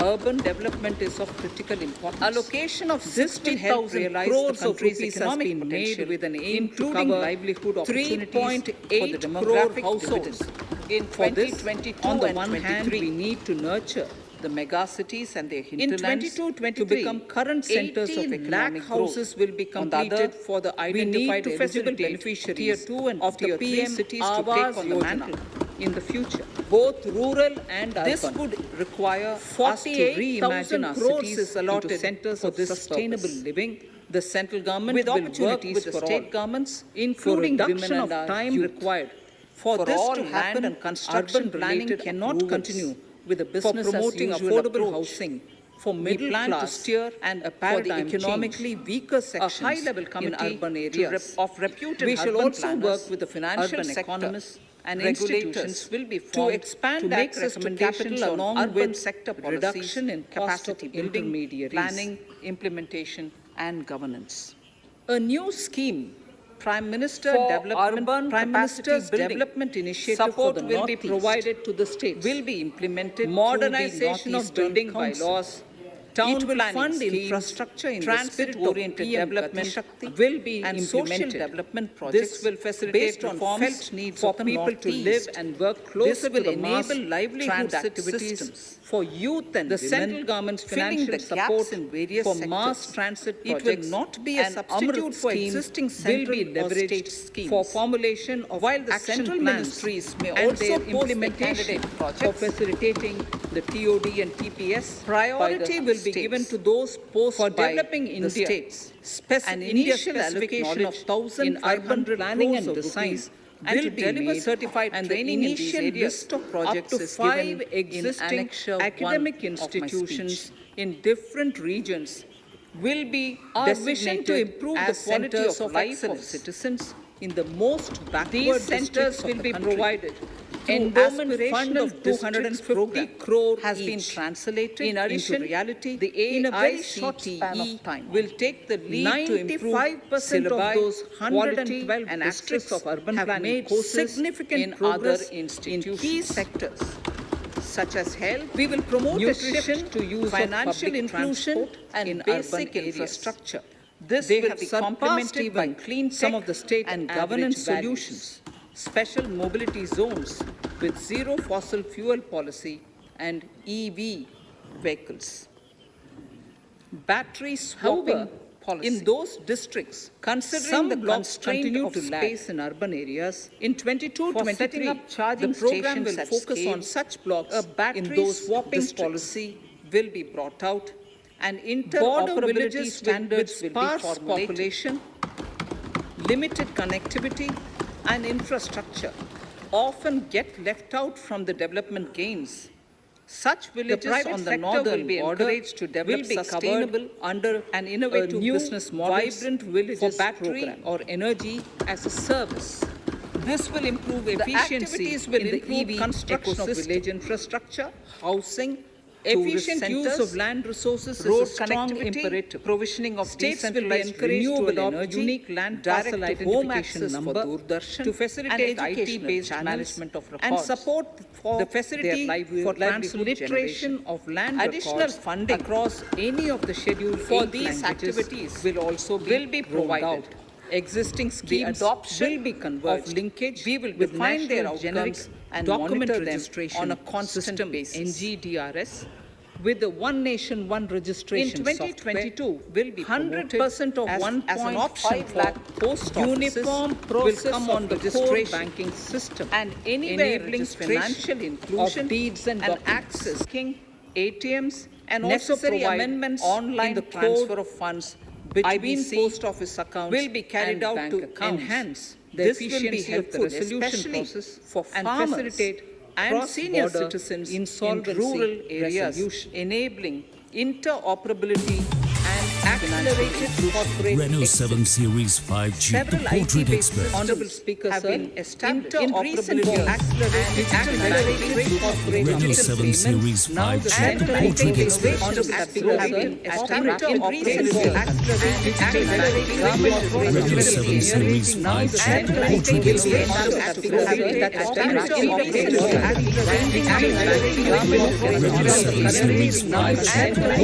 urban development is of critical importance. Allocation of This will help 60,000 realize crores the of country's rupees has economic been made potential, with an aim to including cover livelihood opportunities for the 3.8 crore demographic households. dividends. In For this, 2022 on the and one hand, 23, we need to nurture the megacities and their in hinterlands 22-23 to become current centers of 18 lakh economic houses growth. will be On the other, completed for the we need identified to eligible facilitate beneficiaries Tier 2 and of the Tier 3 PM cities to take Awas on the Yojana mantle. in the future, both rural and urban. This would require us to reimagine 48,000 our crores cities is allotted into centers for of this sustainable purpose. living. The central government With will work opportunities with the for state all, governments, including for women reduction and of our time youth. required. For For this all to land happen, and construction urban planning related cannot approvals continue with a for business promoting as usual affordable approach. housing. For We middle plan to class steer and a for the paradigm economically change. weaker A sections high-level in committee urban areas. of reputed We shall urban also planners, work with the financial urban sector economists, and regulators institutions will be to formed expand to make access to recommendations capital on along urban with sector policies, reduction in cost capacity of building, intermediaries. planning, implementation, and governance. A new scheme, Prime Minister for Development, urban Prime capacity Minister's building Development Initiative for support the will be Northeast provided to the states. will be implemented Modernization through of the building Northeastern Council. bylaws, town It will planning fund schemes, infrastructure in the transit-oriented spirit-oriented development development will be and social implemented. development projects This will facilitate based on reforms felt needs for of the people to live Northeast. and work This closer to will the mass enable livelihood transit activities systems for youth and the women, central government's filling financial the support gaps in various for sectors. mass transit It will projects. not be a and substitute Amrit for scheme existing will central be or leveraged state schemes. for formulation of While the action central plans ministries may and also their post the implementation candidate for projects, facilitating the TOD and TPS priority will be states. given to those posts For by developing the India, states. an initial initial allocation allocation of of 1,500 planning crores and of design rupees and will to be deliver made, certified and the training in these initial areas list of projects up to is 5 given existing in Annexure 1 academic of my institutions speech. In different regions will be Our vision designated to improve the as quality centers of life of excellence citizens in the most backward These centers districts will of be the country. provided through Endowment aspirational fund of districts 250 program crore has been each. translated In addition, into reality the in a very short span AICTE of time. Will take the lead to improve 95% of syllabi, those quality 112 and districts access of urban have planning made courses significant in progress other in institutions. key sectors such as health. We will promote a nutrition, shift to use of financial public inclusion transport and in basic urban areas. infrastructure. This They will have be surpassed complemented by even clean some tech of the state and average governance values. solutions, special mobility zones with zero fossil fuel policy and EV vehicles. Battery swapping However, policy. in those districts, Considering some the blocks constraint continue of to space space in urban areas. in For 22-23, setting up charging the program stations will at focus scale, on such blocks a battery in those swapping districts. policy will be brought out, and Border interoperability villages standards with will be sparse formulated. Limited connectivity and infrastructure often get left out from the development gains. Such villages private on the sector northern will be border encouraged to develop will be sustainable covered under and innovative a new business models vibrant villages for battery program. or energy as a service. This will improve The efficiency activities will in the include EV construction of ecosystem. village infrastructure, housing, Efficient tourist use centers, of land resources road is a strong connectivity, imperative. provisioning of States will be decentralized encouraged to renewable adopt energy, unique land direct parcel to identification home access number for Doordarshan, to facilitate and IT-based educational channels, management of and records. support for The their facility livelihood for generation. transliteration of land Additional records funding across any of the scheduled for 8 these languages activities will also be provided. rolled out. Existing The schemes adoption will be converged. of linkage We will with define their national outcomes generics and document monitor them registration on a constant system basis. NGDRS With the One Nation, One in Registration 2022 will be 100% of as an 1.5 option lakh for post offices uniform will process come of on the core registration banking system, and anywhere enabling registration financial inclusion of deeds and access, ATMs and necessary also amendments online in the transfer code of funds between IBC post office accounts will be carried and out bank to accounts. enhance the This will be efficiency of the helpful, resolution especially process for and farmers facilitate and senior cross-border citizens in insolvency rural areas, resolution. enabling interoperability and accelerated corporate Renault exit. 7 Series 5G, the Several portrait IT-based expert. honorable speakers have sir, been established in in recent years. Accelerated corporate Renault digital 7 payments. Series Now the 5G, central the portrait banking expert. honorable speakers have been established in recent years. Renault 7 Series 5G, the portrait expert. Renault 7 Series 5G, the portrait expert.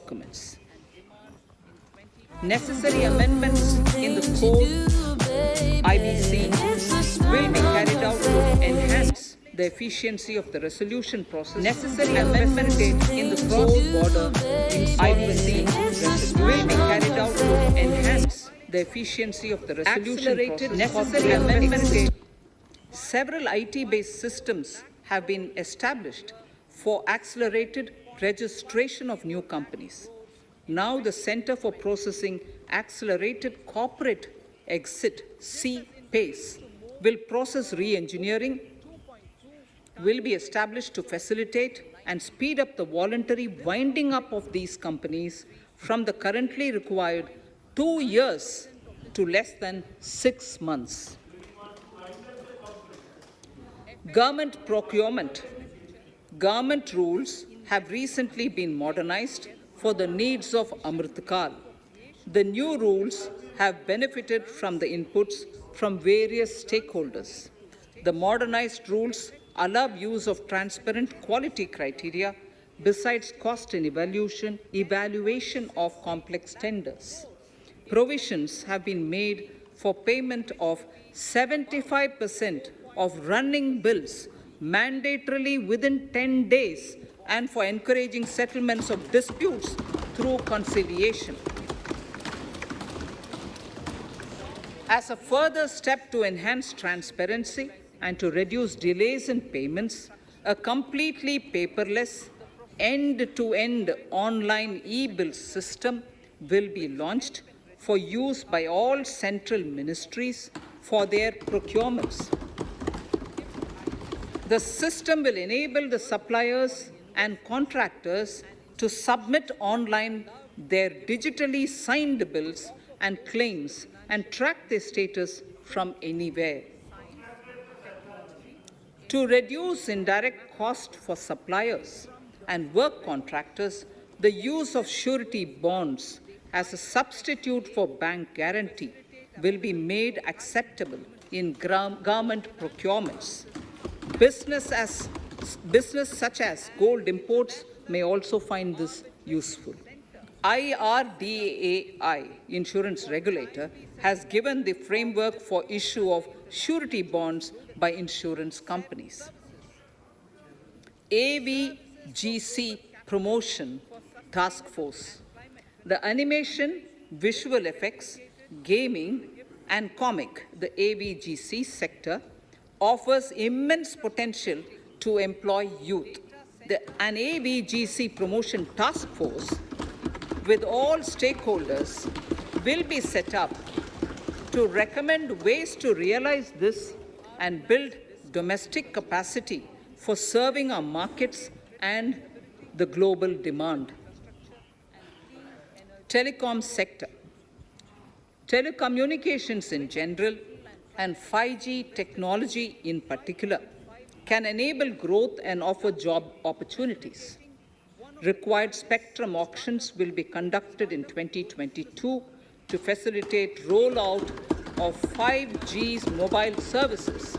documents. Necessary amendments in the code IBC will be carried out to enhance the efficiency of the resolution process. Necessary amendments in the cross-border IBC will be carried out to enhance the efficiency of the resolution process. Necessary amendments. Several IT-based systems have been established for accelerated registration of new companies. Now the Center for Processing Accelerated Corporate Exit, CPACE, will process re-engineering, will be established to facilitate and speed up the voluntary winding up of these companies from the currently required 2 years to less than 6 months. Government procurement. Government rules have recently been modernized for the needs of Amrit Kal. The new rules have benefited from the inputs from various stakeholders. The modernized rules allow use of transparent quality criteria besides cost and evaluation of complex tenders. Provisions have been made for payment of 75% of running bills mandatorily within 10 days and for encouraging settlements of disputes through conciliation. As a further step to enhance transparency and to reduce delays in payments, a completely paperless, end-to-end online e-bill system will be launched for use by all central ministries for their procurements. The system will enable the suppliers and contractors to submit online their digitally signed bills and claims and track their status from anywhere. To reduce indirect cost for suppliers and work contractors, the use of surety bonds as a substitute for bank guarantee will be made acceptable in government procurements. Business such as gold imports may also find this useful. IRDAI, insurance regulator, has given the framework for issue of surety bonds by insurance companies. AVGC Promotion Task Force. The animation, visual effects, gaming, and comic, the AVGC sector, offers immense potential to employ youth. An AVGC Promotion Task Force with all stakeholders will be set up to recommend ways to realize this and build domestic capacity for serving our markets and the global demand. Telecom sector. Telecommunications in general and 5G technology in particular can enable growth and offer job opportunities. Required spectrum auctions will be conducted in 2022 to facilitate rollout of 5G's mobile services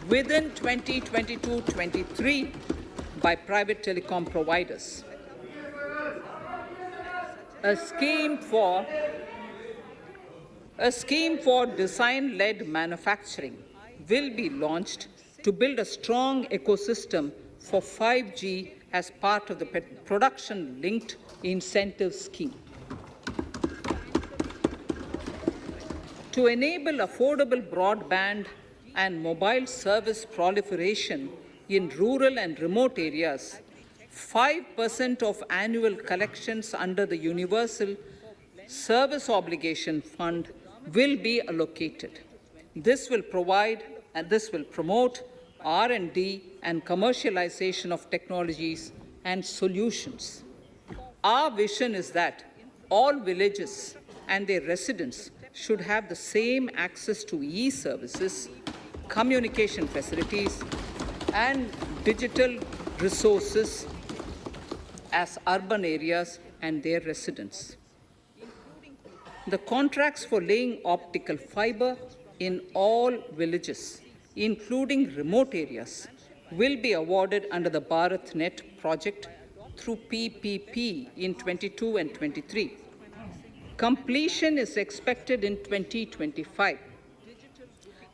within 2022-23 by private telecom providers. A scheme for design-led manufacturing will be launched to build a strong ecosystem for 5G as part of the production-linked incentive scheme. To enable affordable broadband and mobile service proliferation in rural and remote areas, 5% of annual collections under the Universal Service Obligation Fund will be allocated. This will promote R&D and commercialization of technologies and solutions. Our vision is that all villages and their residents should have the same access to e-services, communication facilities, and digital resources as urban areas and their residents. The contracts for laying optical fiber in all villages, including remote areas, will be awarded under the BharatNet project through PPP in 22 and 23. Completion is expected in 2025.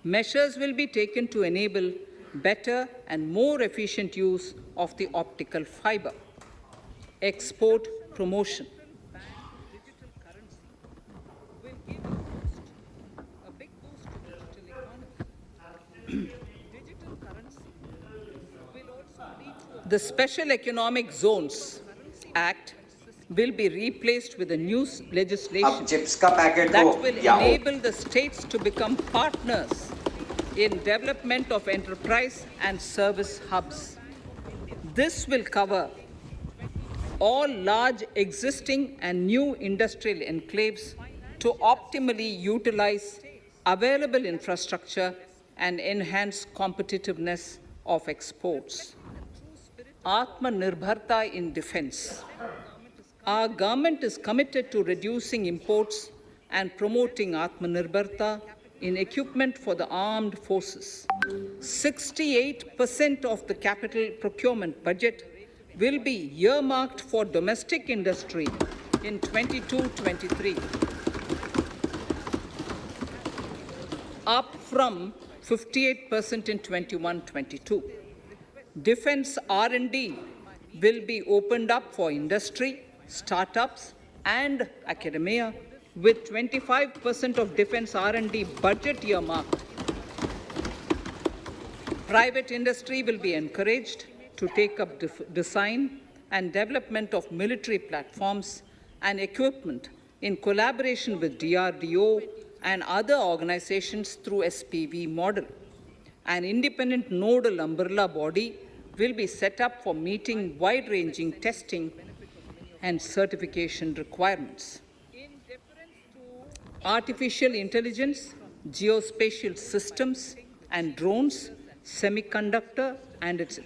Measures will be taken to enable better and more efficient use of the optical fiber. Export promotion. A big boost to the digital economy. Digital currency will also lead to the Special Economic Zones Act will be replaced with a new legislation अब chips का packet that तो will क्या हो enable the states to become partners in development of enterprise and service hubs. This will cover all large existing and new industrial enclaves to optimally utilize available infrastructure and enhance competitiveness of exports. Atmanirbharta in defense. Our government is committed to reducing imports and promoting Atmanirbharta in equipment for the armed forces. 68% of the capital procurement budget will be earmarked for domestic industry in 22-23, up from 58% in 21-22. Defense R&D will be opened up for industry, startups, and academia, with 25% of defense R&D budget earmarked. Private industry will be encouraged to take up design and development of military platforms and equipment in collaboration with DRDO and other organizations through SPV model. An independent nodal umbrella body will be set up for meeting wide-ranging testing and certification requirements. Artificial intelligence, geospatial systems and drones, semiconductor and its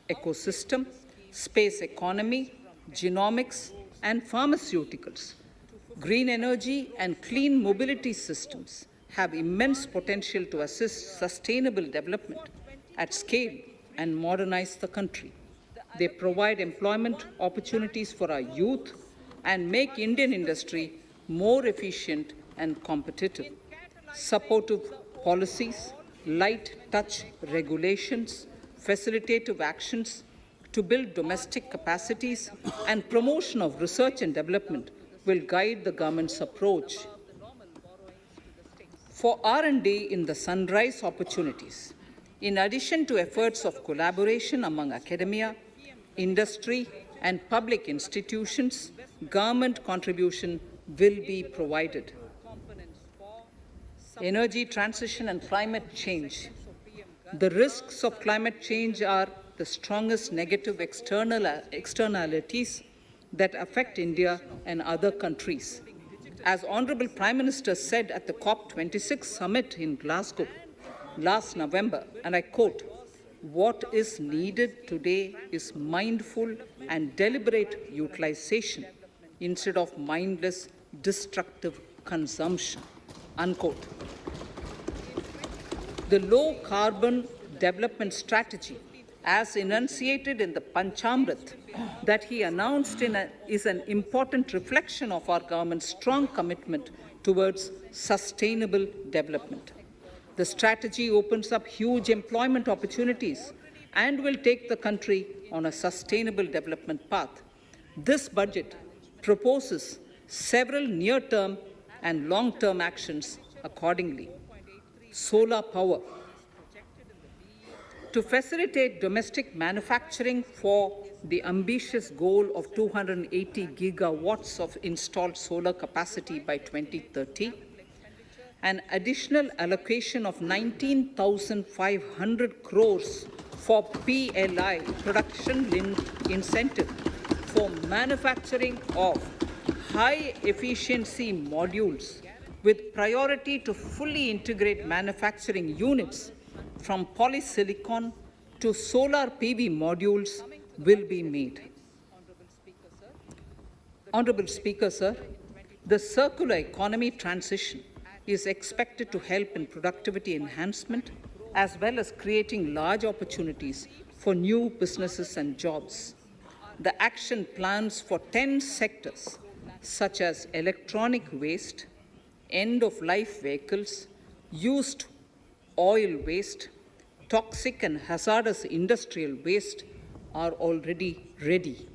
ecosystem, space economy, genomics and pharmaceuticals, green energy and clean mobility systems have immense potential to assist sustainable development at scale and modernize the country. They provide employment opportunities for our youth and make Indian industry more efficient and competitive. Supportive policies, light touch regulations, facilitative actions to build domestic capacities and promotion of research and development will guide the government's approach. For R&D in the sunrise opportunities, in addition to efforts of collaboration among academia, industry and public institutions, government contribution will be provided. Energy transition and climate change. The risks of climate change are the strongest negative externalities that affect India and other countries. As Honorable Prime Minister said at the COP26 summit in Glasgow last November, and I quote, "What is needed today is mindful and deliberate utilization instead of mindless, destructive consumption," unquote. The low carbon development strategy, as enunciated in the Panchamrit that he announced is an important reflection of our government's strong commitment towards sustainable development. The strategy opens up huge employment opportunities and will take the country on a sustainable development path. This budget proposes several near-term and long-term actions accordingly. Solar power. To facilitate domestic manufacturing for the ambitious goal of 280 gigawatts of installed solar capacity by 2030, an additional allocation of 19,500 crores for PLI, production-linked incentive, for manufacturing of high-efficiency modules with priority to fully integrate manufacturing units from polysilicon to solar PV modules will be made. Honorable Speaker, sir, the circular economy transition is expected to help in productivity enhancement as well as creating large opportunities for new businesses and jobs. the action plans for 10 sectors, such as electronic waste, end-of-life vehicles, used oil waste, toxic and hazardous industrial waste, are already ready.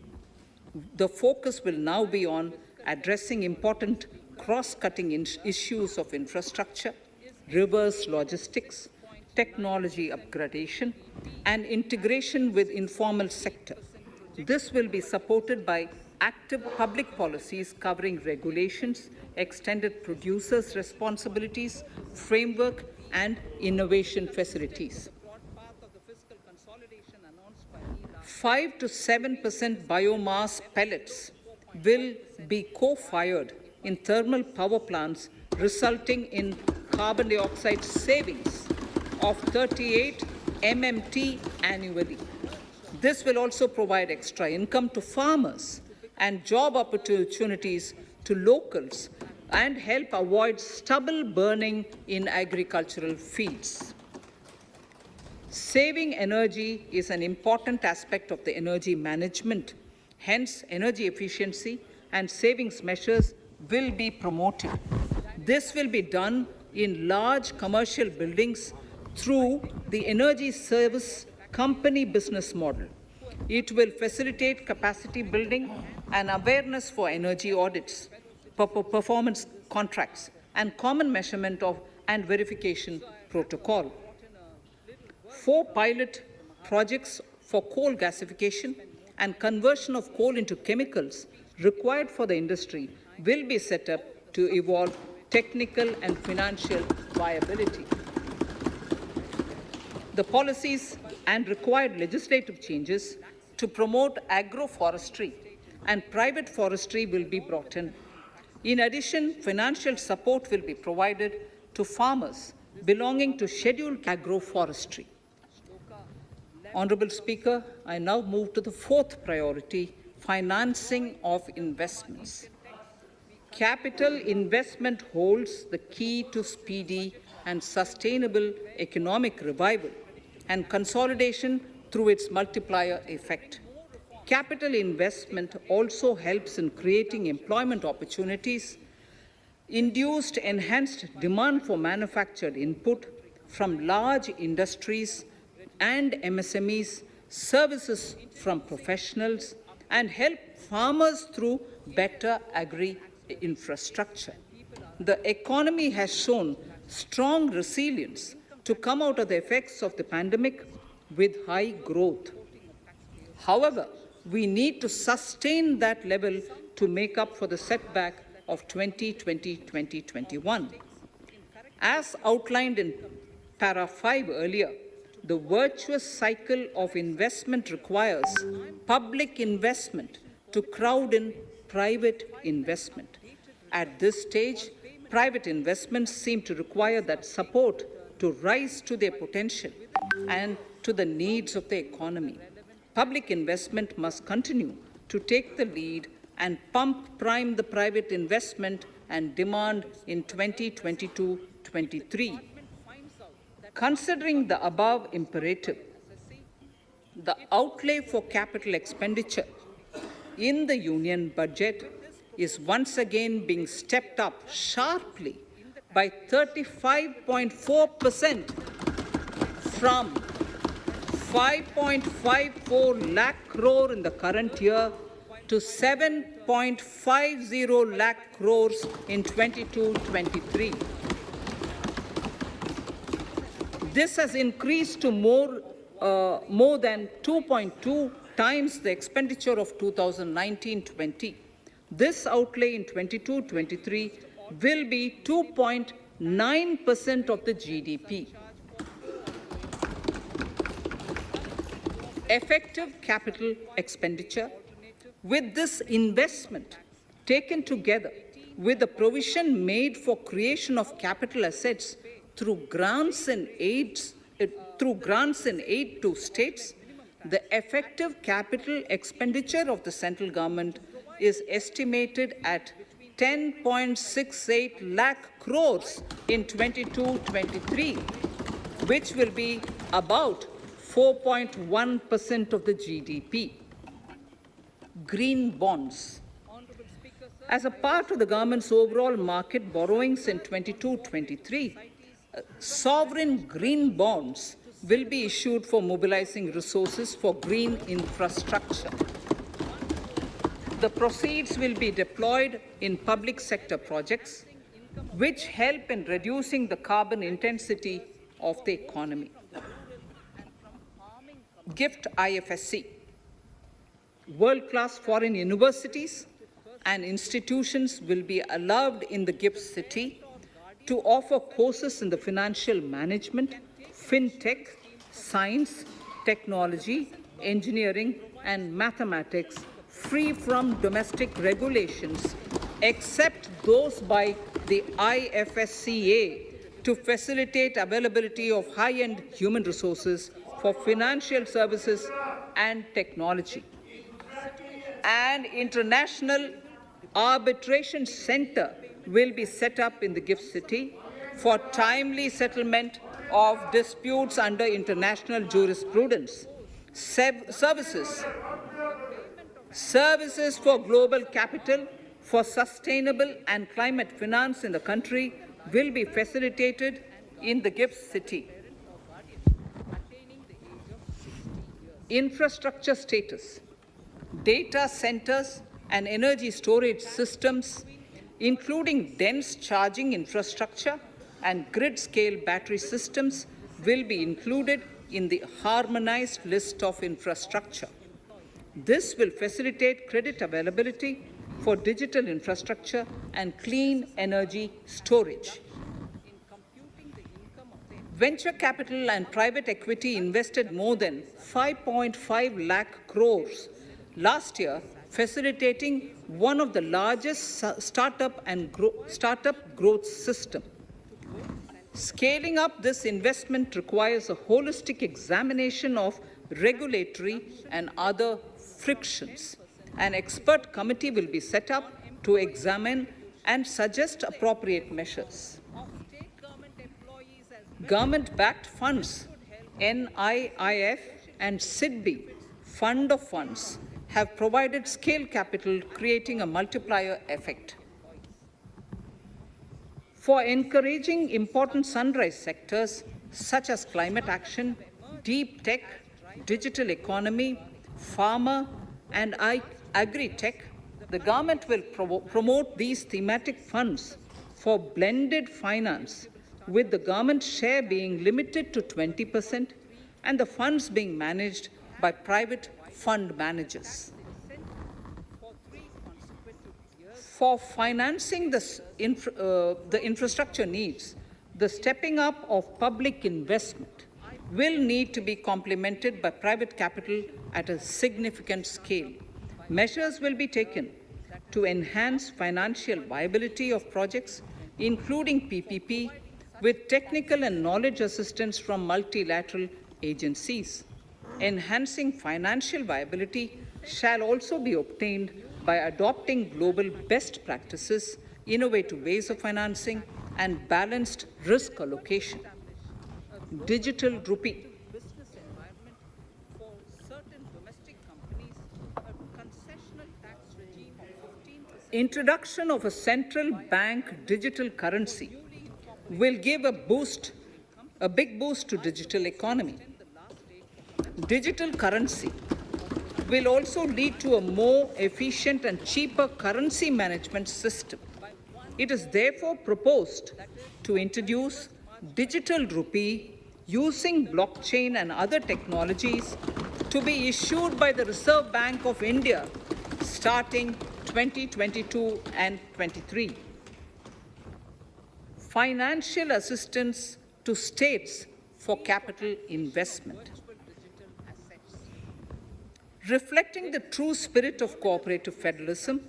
The focus will now be on addressing important cross-cutting issues of infrastructure, reverse logistics, technology upgradation, and integration with informal sector. This will be supported by active public policies covering regulations, extended producers' responsibilities, framework, and innovation facilities. 5 to 7% biomass pellets will be co-fired in thermal power plants, resulting in carbon dioxide savings of 38 MMT annually. This will also provide extra income to farmers and job opportunities to locals and help avoid stubble burning in agricultural fields. Saving energy is an important aspect of the energy management. Hence, energy efficiency and savings measures will be promoted. This will be done in large commercial buildings through the energy service company business model. It will facilitate capacity building and awareness for energy audits, performance contracts, and common measurement of and verification protocol. 4 pilot projects for coal gasification and conversion of coal into chemicals required for the industry will be set up to evolve technical and financial viability. The policies and required legislative changes to promote agroforestry and private forestry will be brought in. In addition, financial support will be provided to farmers belonging to scheduled agroforestry. Honorable Speaker, I now move to the 4th priority, financing of investments. Capital investment holds the key to speedy and sustainable economic revival and consolidation through its multiplier effect. Capital investment also helps in creating employment opportunities, induced enhanced demand for manufactured input from large industries and MSMEs, services from professionals, and help farmers through better agri-infrastructure. The economy has shown strong resilience to come out of the effects of the pandemic with high growth. However, we need to sustain that level to make up for the setback of 2020-2021. As outlined in para 5 earlier, the virtuous cycle of investment requires public investment to crowd in private investment. At this stage, private investments seem to require that support to rise to their potential and to the needs of the economy. Public investment must continue to take the lead and prime the private investment and demand in 2022-23. Considering the above imperative, the outlay for capital expenditure in the union budget is once again being stepped up sharply by 35.4% from 5.54 lakh crore in the current year to 7.50 lakh crores in 22-23. This has increased to more than 2.2 times the expenditure of 2019-20. This outlay in 22-23 will be 2.9% of the GDP. Effective capital expenditure, with this investment taken together with the provision made for creation of capital assets through grants and aid to states, the effective capital expenditure of the central government is estimated at 10.68 lakh crores in 22-23, which will be about 4.1% of the GDP. green bonds. As a part of the government's overall market borrowings in 22-23, sovereign green bonds will be issued for mobilizing resources for green infrastructure. The proceeds will be deployed in public sector projects which help in reducing the carbon intensity of the economy. Gift IFSC. World-class foreign universities and institutions will be allowed in the gift city to offer courses in the financial management, fintech, science, technology, engineering, and mathematics free from domestic regulations, except those by the IFSCA to facilitate availability of high-end human resources for financial services and technology. An international arbitration center will be set up in the gift city for timely settlement of disputes under international jurisprudence. Services for global capital for sustainable and climate finance in the country will be facilitated in the gift city. Infrastructure status. Data centers and energy storage systems, including dense charging infrastructure and grid-scale battery systems, will be included in the harmonized list of infrastructure. This will facilitate credit availability for digital infrastructure and clean energy storage. Venture capital and private equity invested more than 5.5 lakh crores last year, facilitating one of the largest startup growth system. Scaling up this investment requires a holistic examination of regulatory and other frictions. An expert committee will be set up to examine and suggest appropriate measures. Government-backed funds, NIIF and SIDBI, Fund of Funds, have provided scale capital, creating a multiplier effect. For encouraging important sunrise sectors such as climate action, deep tech, digital economy, pharma, and agri-tech, the government will promote these thematic funds for blended finance, with the government share being limited to 20% and the funds being managed by private fund managers. For financing the infrastructure needs, the stepping up of public investment will need to be complemented by private capital at a significant scale. Measures will be taken to enhance financial viability of projects, including PPP, with technical and knowledge assistance from multilateral agencies. Enhancing financial viability shall also be obtained by adopting global best practices, innovative ways of financing, and balanced risk allocation. Digital rupee. Introduction of a central bank digital currency will give a big boost to digital economy. Digital currency will also lead to a more efficient and cheaper currency management system. It is therefore proposed to introduce digital rupee using blockchain and other technologies to be issued by the Reserve Bank of India starting 2022 and 23. Financial assistance to states for capital investment. Reflecting the true spirit of cooperative federalism,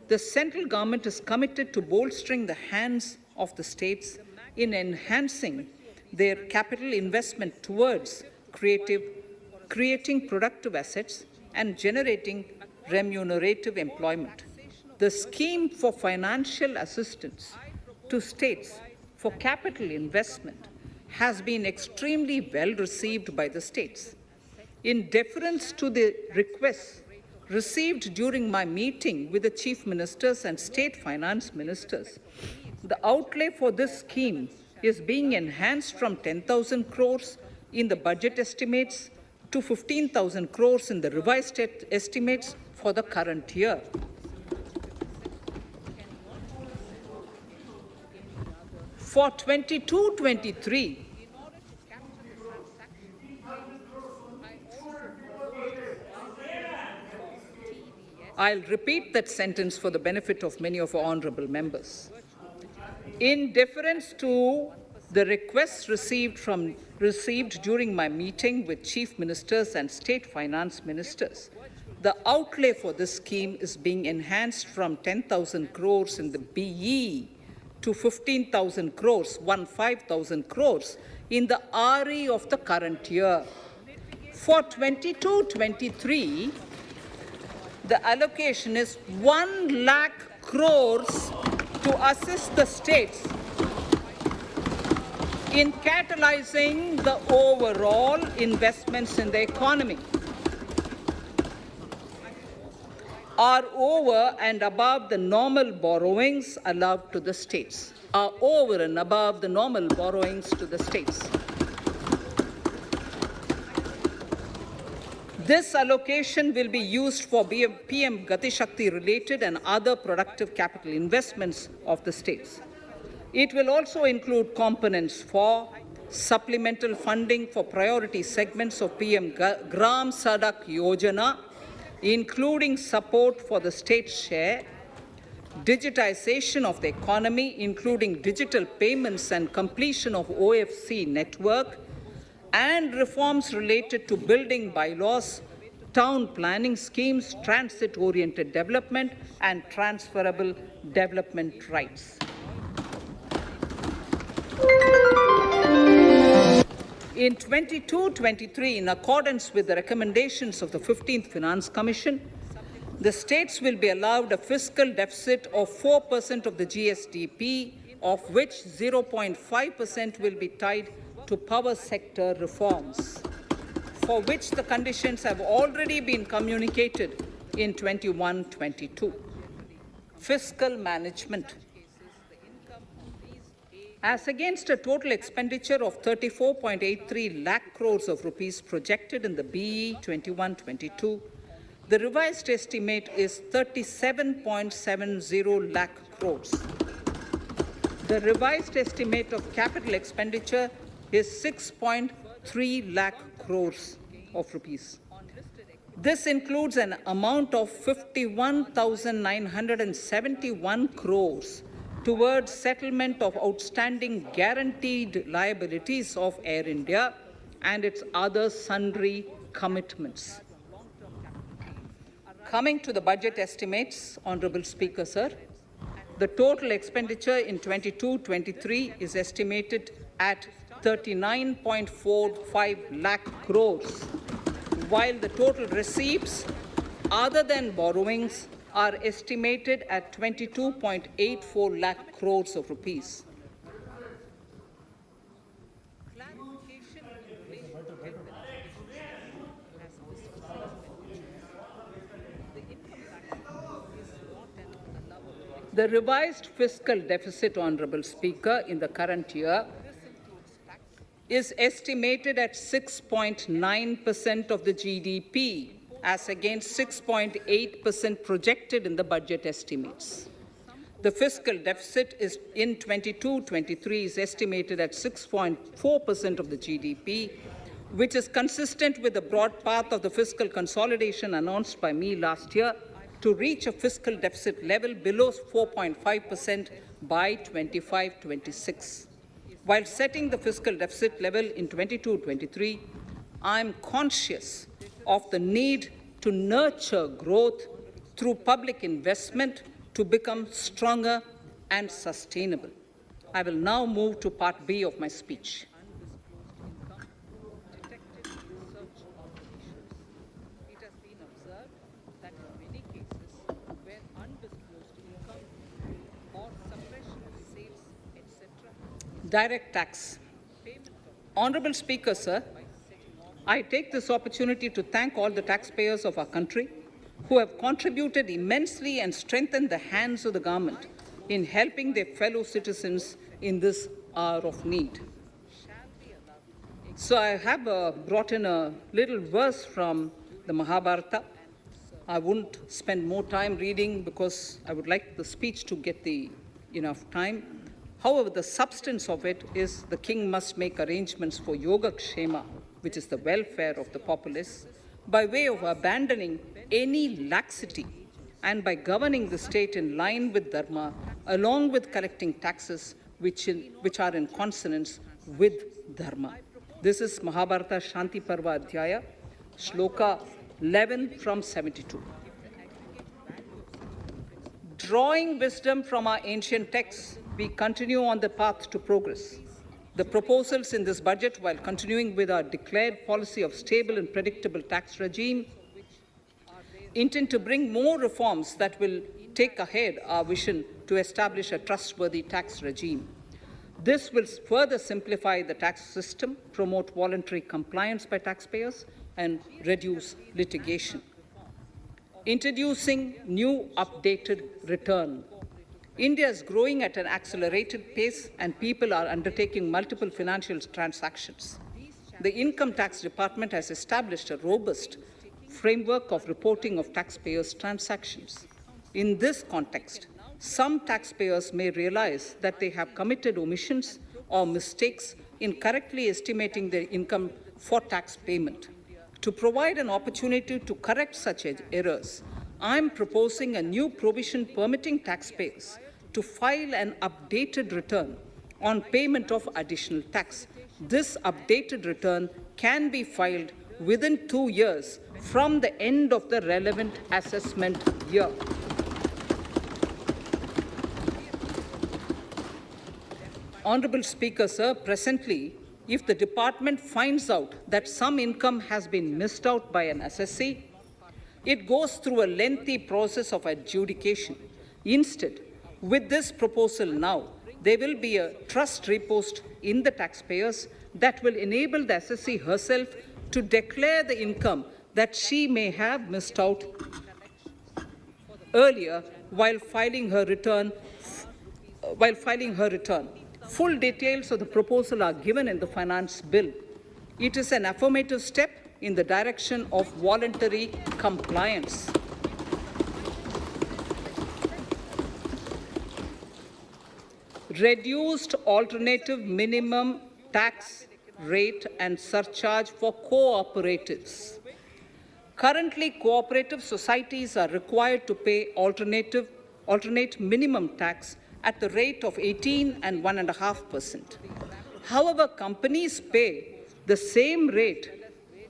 the central government is committed to bolstering the hands of the states in enhancing their capital investment towards creating productive assets and generating remunerative employment. The scheme for financial assistance to states for capital investment has been extremely well received by the states. In deference to the requests received during my meeting with the chief ministers and state finance ministers, the outlay for this scheme is being enhanced from 10,000 crores in the budget estimates to 15,000 crores in the revised estimates for the current year. For 22-23, I'll repeat that sentence for the benefit of many of our honorable members. In deference to the requests received during my meeting with chief ministers and state finance ministers, the outlay for this scheme is being enhanced from 10,000 crores in the BE to 15,000 crores, 15,000 crores in the RE of the current year. For 22-23, the allocation is 1 lakh crores to assist the states in catalyzing the overall investments in the economy. Are over and above the normal borrowings allowed to the states. Are over and above the normal borrowings to the states. This allocation will be used for PM Gati Shakti related and other productive capital investments of the states. It will also include components for supplemental funding for priority segments of PM Gram Sadak Yojana, including support for the state share, digitization of the economy, including digital payments and completion of OFC network, and reforms related to building bylaws, town planning schemes, transit-oriented development, and transferable development rights. In 22-23, in accordance with the recommendations of the 15th Finance Commission, the states will be allowed a fiscal deficit of 4% of the GSDP, of which 0.5% will be tied to power sector reforms, for which the conditions have already been communicated in 21-22. Fiscal management. As against a total expenditure of 34.83 lakh crores of rupees projected in the BE 21-22, the revised estimate is 37.70 lakh crores. The revised estimate of capital expenditure is 6.3 lakh crores of rupees. This includes an amount of 51,971 crores towards settlement of outstanding guaranteed liabilities of Air India and its other sundry commitments. Coming to the budget estimates, Honorable Speaker, sir, the total expenditure in 22-23 is estimated at 39.45 lakh crores, while the total receipts other than borrowings are estimated at 22.84 lakh crores of rupees. The revised fiscal deficit, Honorable Speaker, in the current year is estimated at 6.9% of the GDP, as against 6.8% projected in the budget estimates. The fiscal deficit is in 22-23 is estimated at 6.4% of the GDP, which is consistent with the broad path of the fiscal consolidation announced by me last year to reach a fiscal deficit level below 4.5% by 25-26. While setting the fiscal deficit level in 22-23, I am conscious of the need to nurture growth through public investment to become stronger and sustainable. I will now move to Part B of my speech. It has been observed that in many cases where undisclosed income or suppression of sales, etc. Direct tax. Honorable Speaker, sir, I take this opportunity to thank all the taxpayers of our country who have contributed immensely and strengthened the hands of the government in helping their fellow citizens in this hour of need. So I have brought in a little verse from the Mahabharata. I won't spend more time reading because I would like the speech to get enough time. However, the substance of it is the king must make arrangements for yoga kshema, which is the welfare of the populace, by way of abandoning any laxity and by governing the state in line with dharma, along with collecting taxes which are in consonance with dharma. This is Mahabharata Shanti Parva Adhyaya, Shloka 11 from 72. Drawing wisdom from our ancient texts, we continue on the path to progress. The proposals in this budget, while continuing with our declared policy of stable and predictable tax regime, intend to bring more reforms that will take ahead our vision to establish a trustworthy tax regime. This will further simplify the tax system, promote voluntary compliance by taxpayers, and reduce litigation. Introducing new updated return. India is growing at an accelerated pace and people are undertaking multiple financial transactions. The Income Tax Department has established a robust framework of reporting of taxpayers' transactions. In this context, some taxpayers may realize that they have committed omissions or mistakes in correctly estimating their income for tax payment. To provide an opportunity to correct such errors, I am proposing a new provision permitting taxpayers to file an updated return on payment of additional tax. This updated return can be filed within 2 years from the end of the relevant assessment year. Honorable Speaker, sir, presently, if the department finds out that some income has been missed out by an assessee, it goes through a lengthy process of adjudication. Instead, with this proposal now, there will be a trust repost in the taxpayers that will enable the assessee herself to declare the income that she may have missed out earlier while filing her return. Full details of the proposal are given in the finance bill. It is an affirmative step in the direction of voluntary compliance. Reduced alternative minimum tax rate and surcharge for cooperatives. Currently, cooperative societies are required to pay alternate minimum tax at the rate of 18 and 1.5%. However, companies pay the same rate,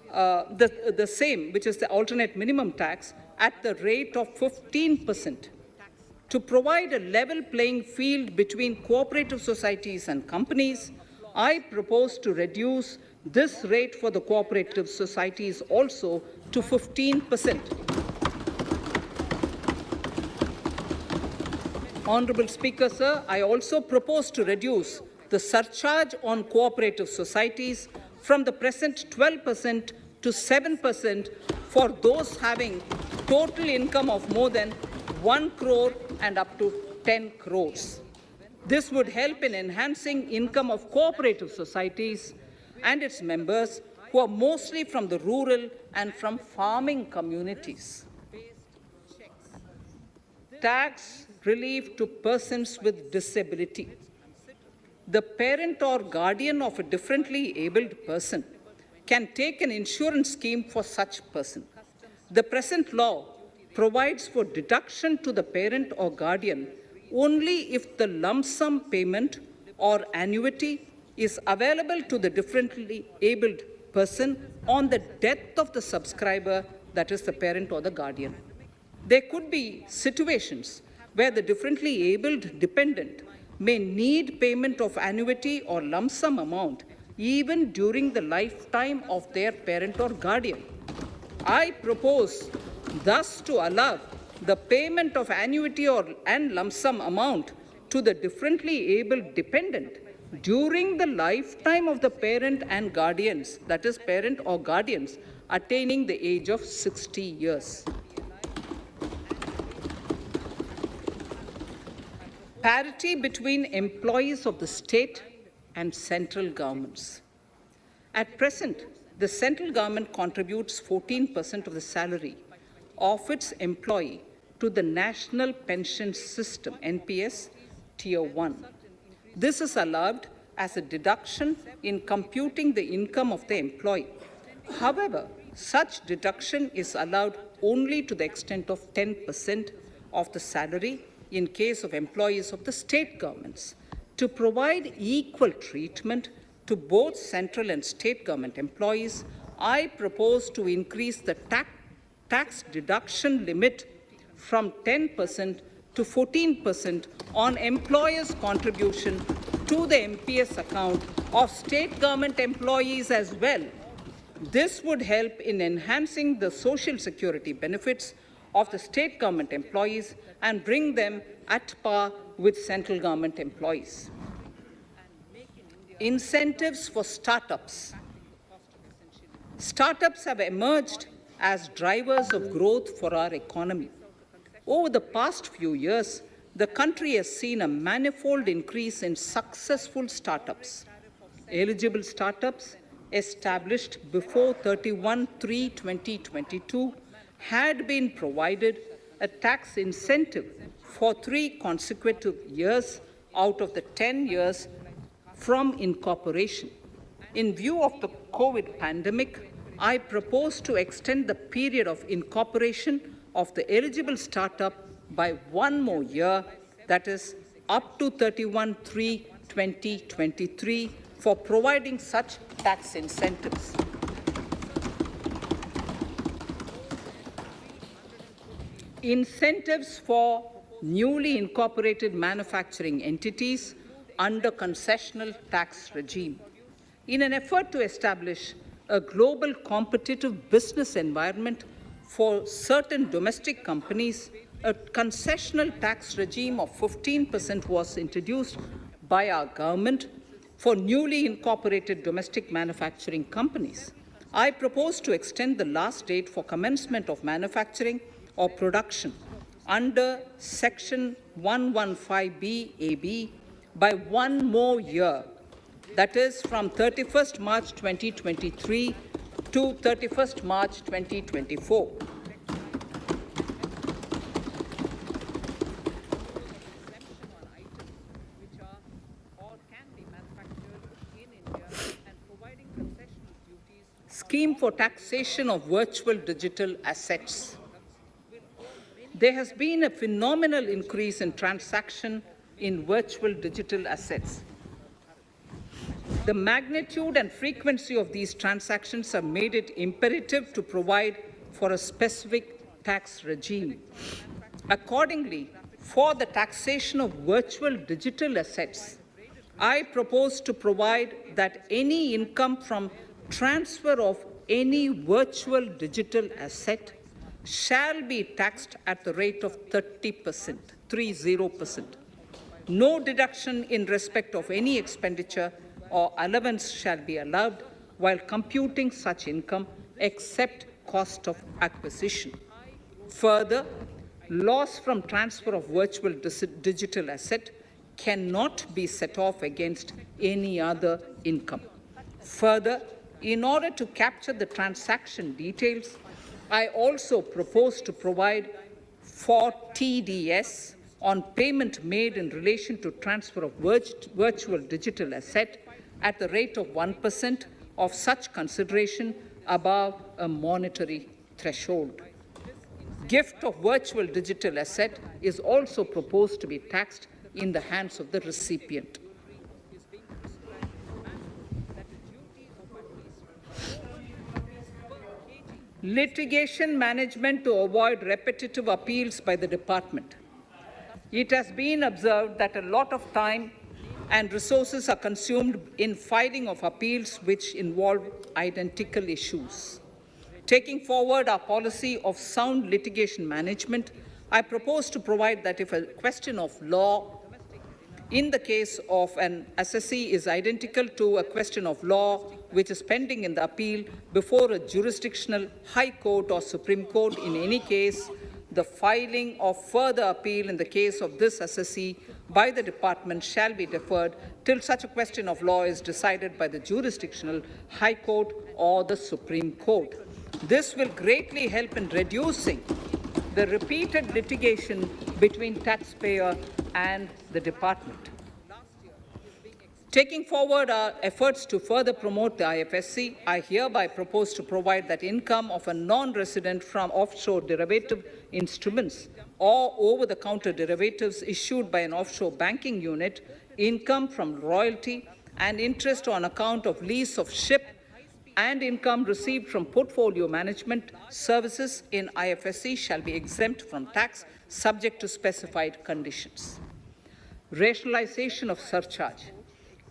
which is the alternate minimum tax, at the rate of 15%. To provide a level playing field between cooperative societies and companies, I propose to reduce this rate for the cooperative societies also to 15%. Honorable Speaker, sir, I also propose to reduce the surcharge on cooperative societies from the present 12% to 7% for those having total income of more than 1 crore and up to 10 crores. This would help in enhancing income of cooperative societies and its members who are mostly from the rural and from farming communities. Tax relief to persons with disability. The parent or guardian of a differently abled person can take an insurance scheme for such person. The present law provides for deduction to the parent or guardian only if the lump sum payment or annuity is available to the differently abled person on the death of the subscriber, that is the parent or the guardian. There could be situations where the differently abled dependent may need payment of annuity or lump sum amount even during the lifetime of their parent or guardian. I propose thus to allow the payment of annuity and lump sum amount to the differently abled dependent during the lifetime of the parent and guardians, that is parent or guardians, attaining the age of 60 years. Parity between employees of the state and central governments. At present, the central government contributes 14% of the salary of its employee to the National Pension System, NPS, Tier 1. This is allowed as a deduction in computing the income of the employee. However, such deduction is allowed only to the extent of 10% of the salary in case of employees of the state governments. To provide equal treatment to both central and state government employees, I propose to increase the tax deduction limit from 10% to 14% on employers' contribution to the MPS account of state government employees as well. This would help in enhancing the social security benefits of the state government employees and bring them at par with central government employees. Incentives for startups. Startups have emerged as drivers of growth for our economy. Over the past few years, the country has seen a manifold increase in successful startups. Eligible startups established before 31/3/2022 had been provided a tax incentive for 3 consecutive years out of the 10 years from incorporation. In view of the COVID pandemic, I propose to extend the period of incorporation of the eligible startup by 1 more year, that is up to 31/3/2023, for providing such tax incentives. Incentives for newly incorporated manufacturing entities under concessional tax regime. In an effort to establish a global competitive business environment for certain domestic companies, a concessional tax regime of 15% was introduced by our government for newly incorporated domestic manufacturing companies. I propose to extend the last date for commencement of manufacturing or production under Section 115B(ab) by 1 more year, that is from 31st March 2023 to 31st March 2024. Scheme for taxation of virtual digital assets. There has been a phenomenal increase in transaction in virtual digital assets. The magnitude and frequency of these transactions have made it imperative to provide for a specific tax regime. Accordingly, for the taxation of virtual digital assets, I propose to provide that any income from transfer of any virtual digital asset shall be taxed at the rate of 30%, 30%. No deduction in respect of any expenditure or allowance shall be allowed while computing such income except cost of acquisition. Further, loss from transfer of virtual digital asset cannot be set off against any other income. Further, in order to capture the transaction details, I also propose to provide for TDS on payment made in relation to transfer of virtual digital asset at the rate of 1% of such consideration above a monetary threshold. Gift of virtual digital asset is also proposed to be taxed in the hands of the recipient. Litigation management to avoid repetitive appeals by the department. It has been observed that a lot of time and resources are consumed in filing of appeals which involve identical issues. Taking forward our policy of sound litigation management, I propose to provide that if a question of law in the case of an assessee is identical to a question of law which is pending in the appeal before a jurisdictional high court or Supreme Court, in any case, the filing of further appeal in the case of this assessee by the department shall be deferred till such a question of law is decided by the jurisdictional High Court or the Supreme Court. This will greatly help in reducing the repeated litigation between taxpayer and the department. Taking forward our efforts to further promote the IFSC, I hereby propose to provide that income of a non-resident from offshore derivative instruments or over-the-counter derivatives issued by an offshore banking unit, income from royalty and interest on account of lease of ship, and income received from portfolio management services in IFSC shall be exempt from tax, subject to specified conditions. Rationalization of surcharge.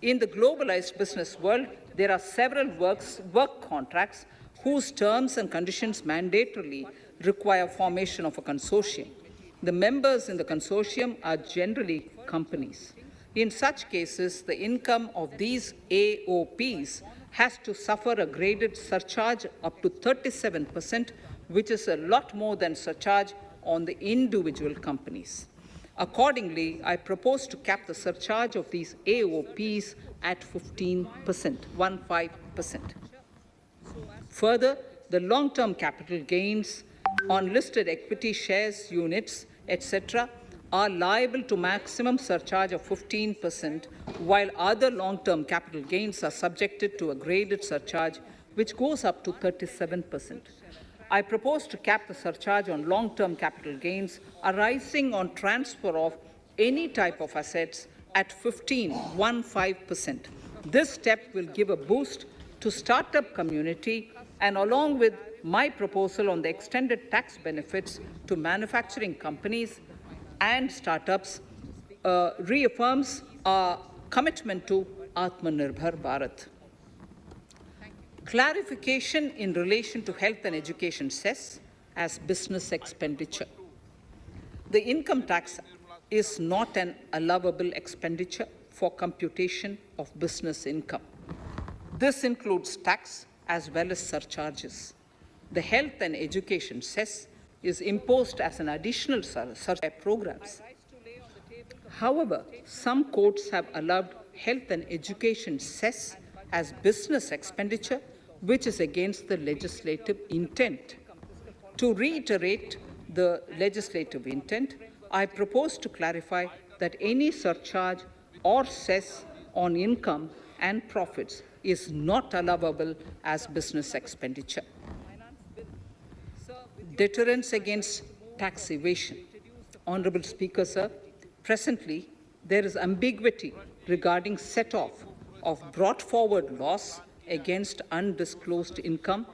In the globalized business world, there are several work contracts whose terms and conditions mandatorily require formation of a consortium. The members in the consortium are generally companies. In such cases, the income of these AOPs has to suffer a graded surcharge up to 37%, which is a lot more than surcharge on the individual companies. Accordingly, I propose to cap the surcharge of these AOPs at 15%, 15%. Further, the long-term capital gains on listed equity shares, units, etc., are liable to maximum surcharge of 15%, while other long-term capital gains are subjected to a graded surcharge, which goes up to 37%. I propose to cap the surcharge on long-term capital gains arising on transfer of any type of assets at 15%. This step will give a boost to startup community, and along with my proposal on the extended tax benefits to manufacturing companies and startups, reaffirms our commitment to Atmanirbhar Bharat. Clarification in relation to health and education cess as business expenditure. The income tax is not an allowable expenditure for computation of business income. This includes tax as well as surcharges. The health and education cess is imposed as an additional surcharge programs. However, some courts have allowed health and education cess as business expenditure, which is against the legislative intent. To reiterate the legislative intent, I propose to clarify that any surcharge or cess on income and profits is not allowable as business expenditure. Deterrence against tax evasion. Honorable Speaker, sir, presently there is ambiguity regarding set-off of brought forward loss against undisclosed income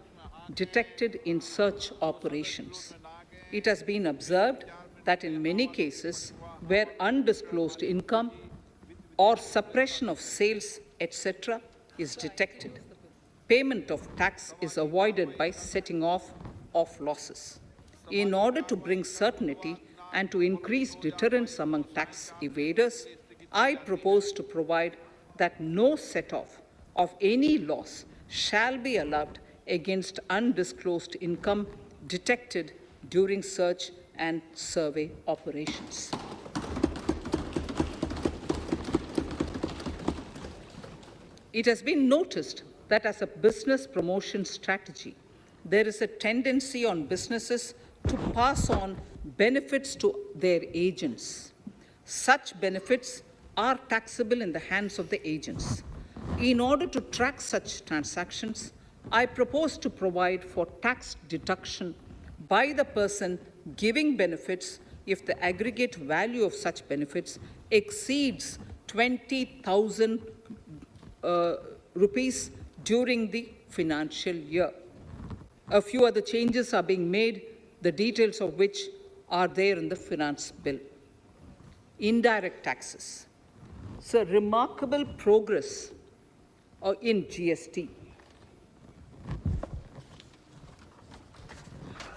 detected in such operations. It has been observed that in many cases where undisclosed income or suppression of sales, etc., is detected, payment of tax is avoided by setting off of losses. In order to bring certainty and to increase deterrence among tax evaders, I propose to provide that no set-off of any loss shall be allowed against undisclosed income detected during search and survey operations. It has been noticed that as a business promotion strategy, there is a tendency on businesses to pass on benefits to their agents. Such benefits are taxable in the hands of the agents. In order to track such transactions, I propose to provide for tax deduction by the person giving benefits if the aggregate value of such benefits exceeds 20,000 rupees during the financial year. A few other changes are being made, the details of which are there in the finance bill. Indirect taxes. So remarkable progress in GST.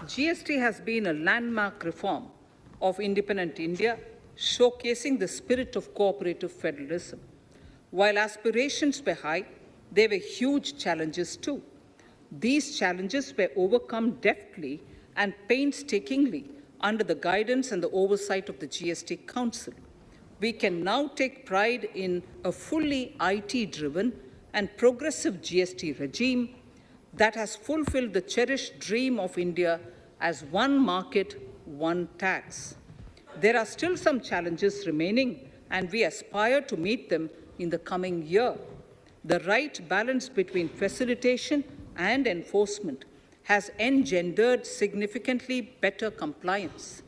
GST has been a landmark reform of independent India, showcasing the spirit of cooperative federalism. While aspirations were high, there were huge challenges too. These challenges were overcome deftly and painstakingly under the guidance and the oversight of the GST Council. We can now take pride in a fully IT-driven and progressive GST regime that has fulfilled the cherished dream of India as one market, one tax. There are still some challenges remaining, and we aspire to meet them in the coming year. The right balance between facilitation and enforcement has engendered significantly better compliance,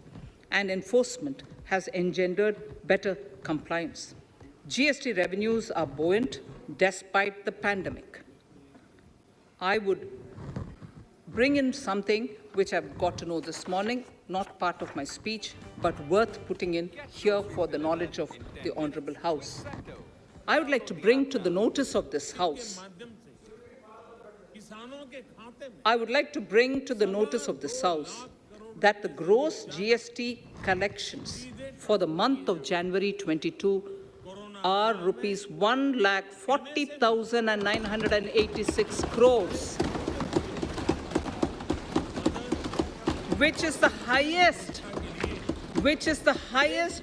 and enforcement has engendered better compliance. GST revenues are buoyant despite the pandemic. I would bring in something which I've got to know this morning, not part of my speech, but worth putting in here for the knowledge of the Honorable House. I would like to bring to the notice of this House that the gross GST collections for the month of January 22 are rupees 1,40,986 crores, which is the highest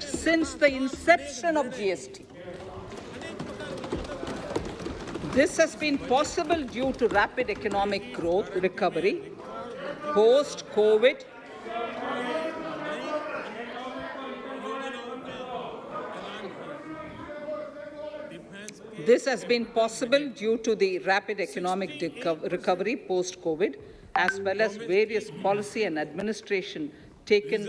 since the inception of GST. This has been possible due to rapid economic growth, recovery, post-COVID, recovery post-COVID, as well as various policy and administration taken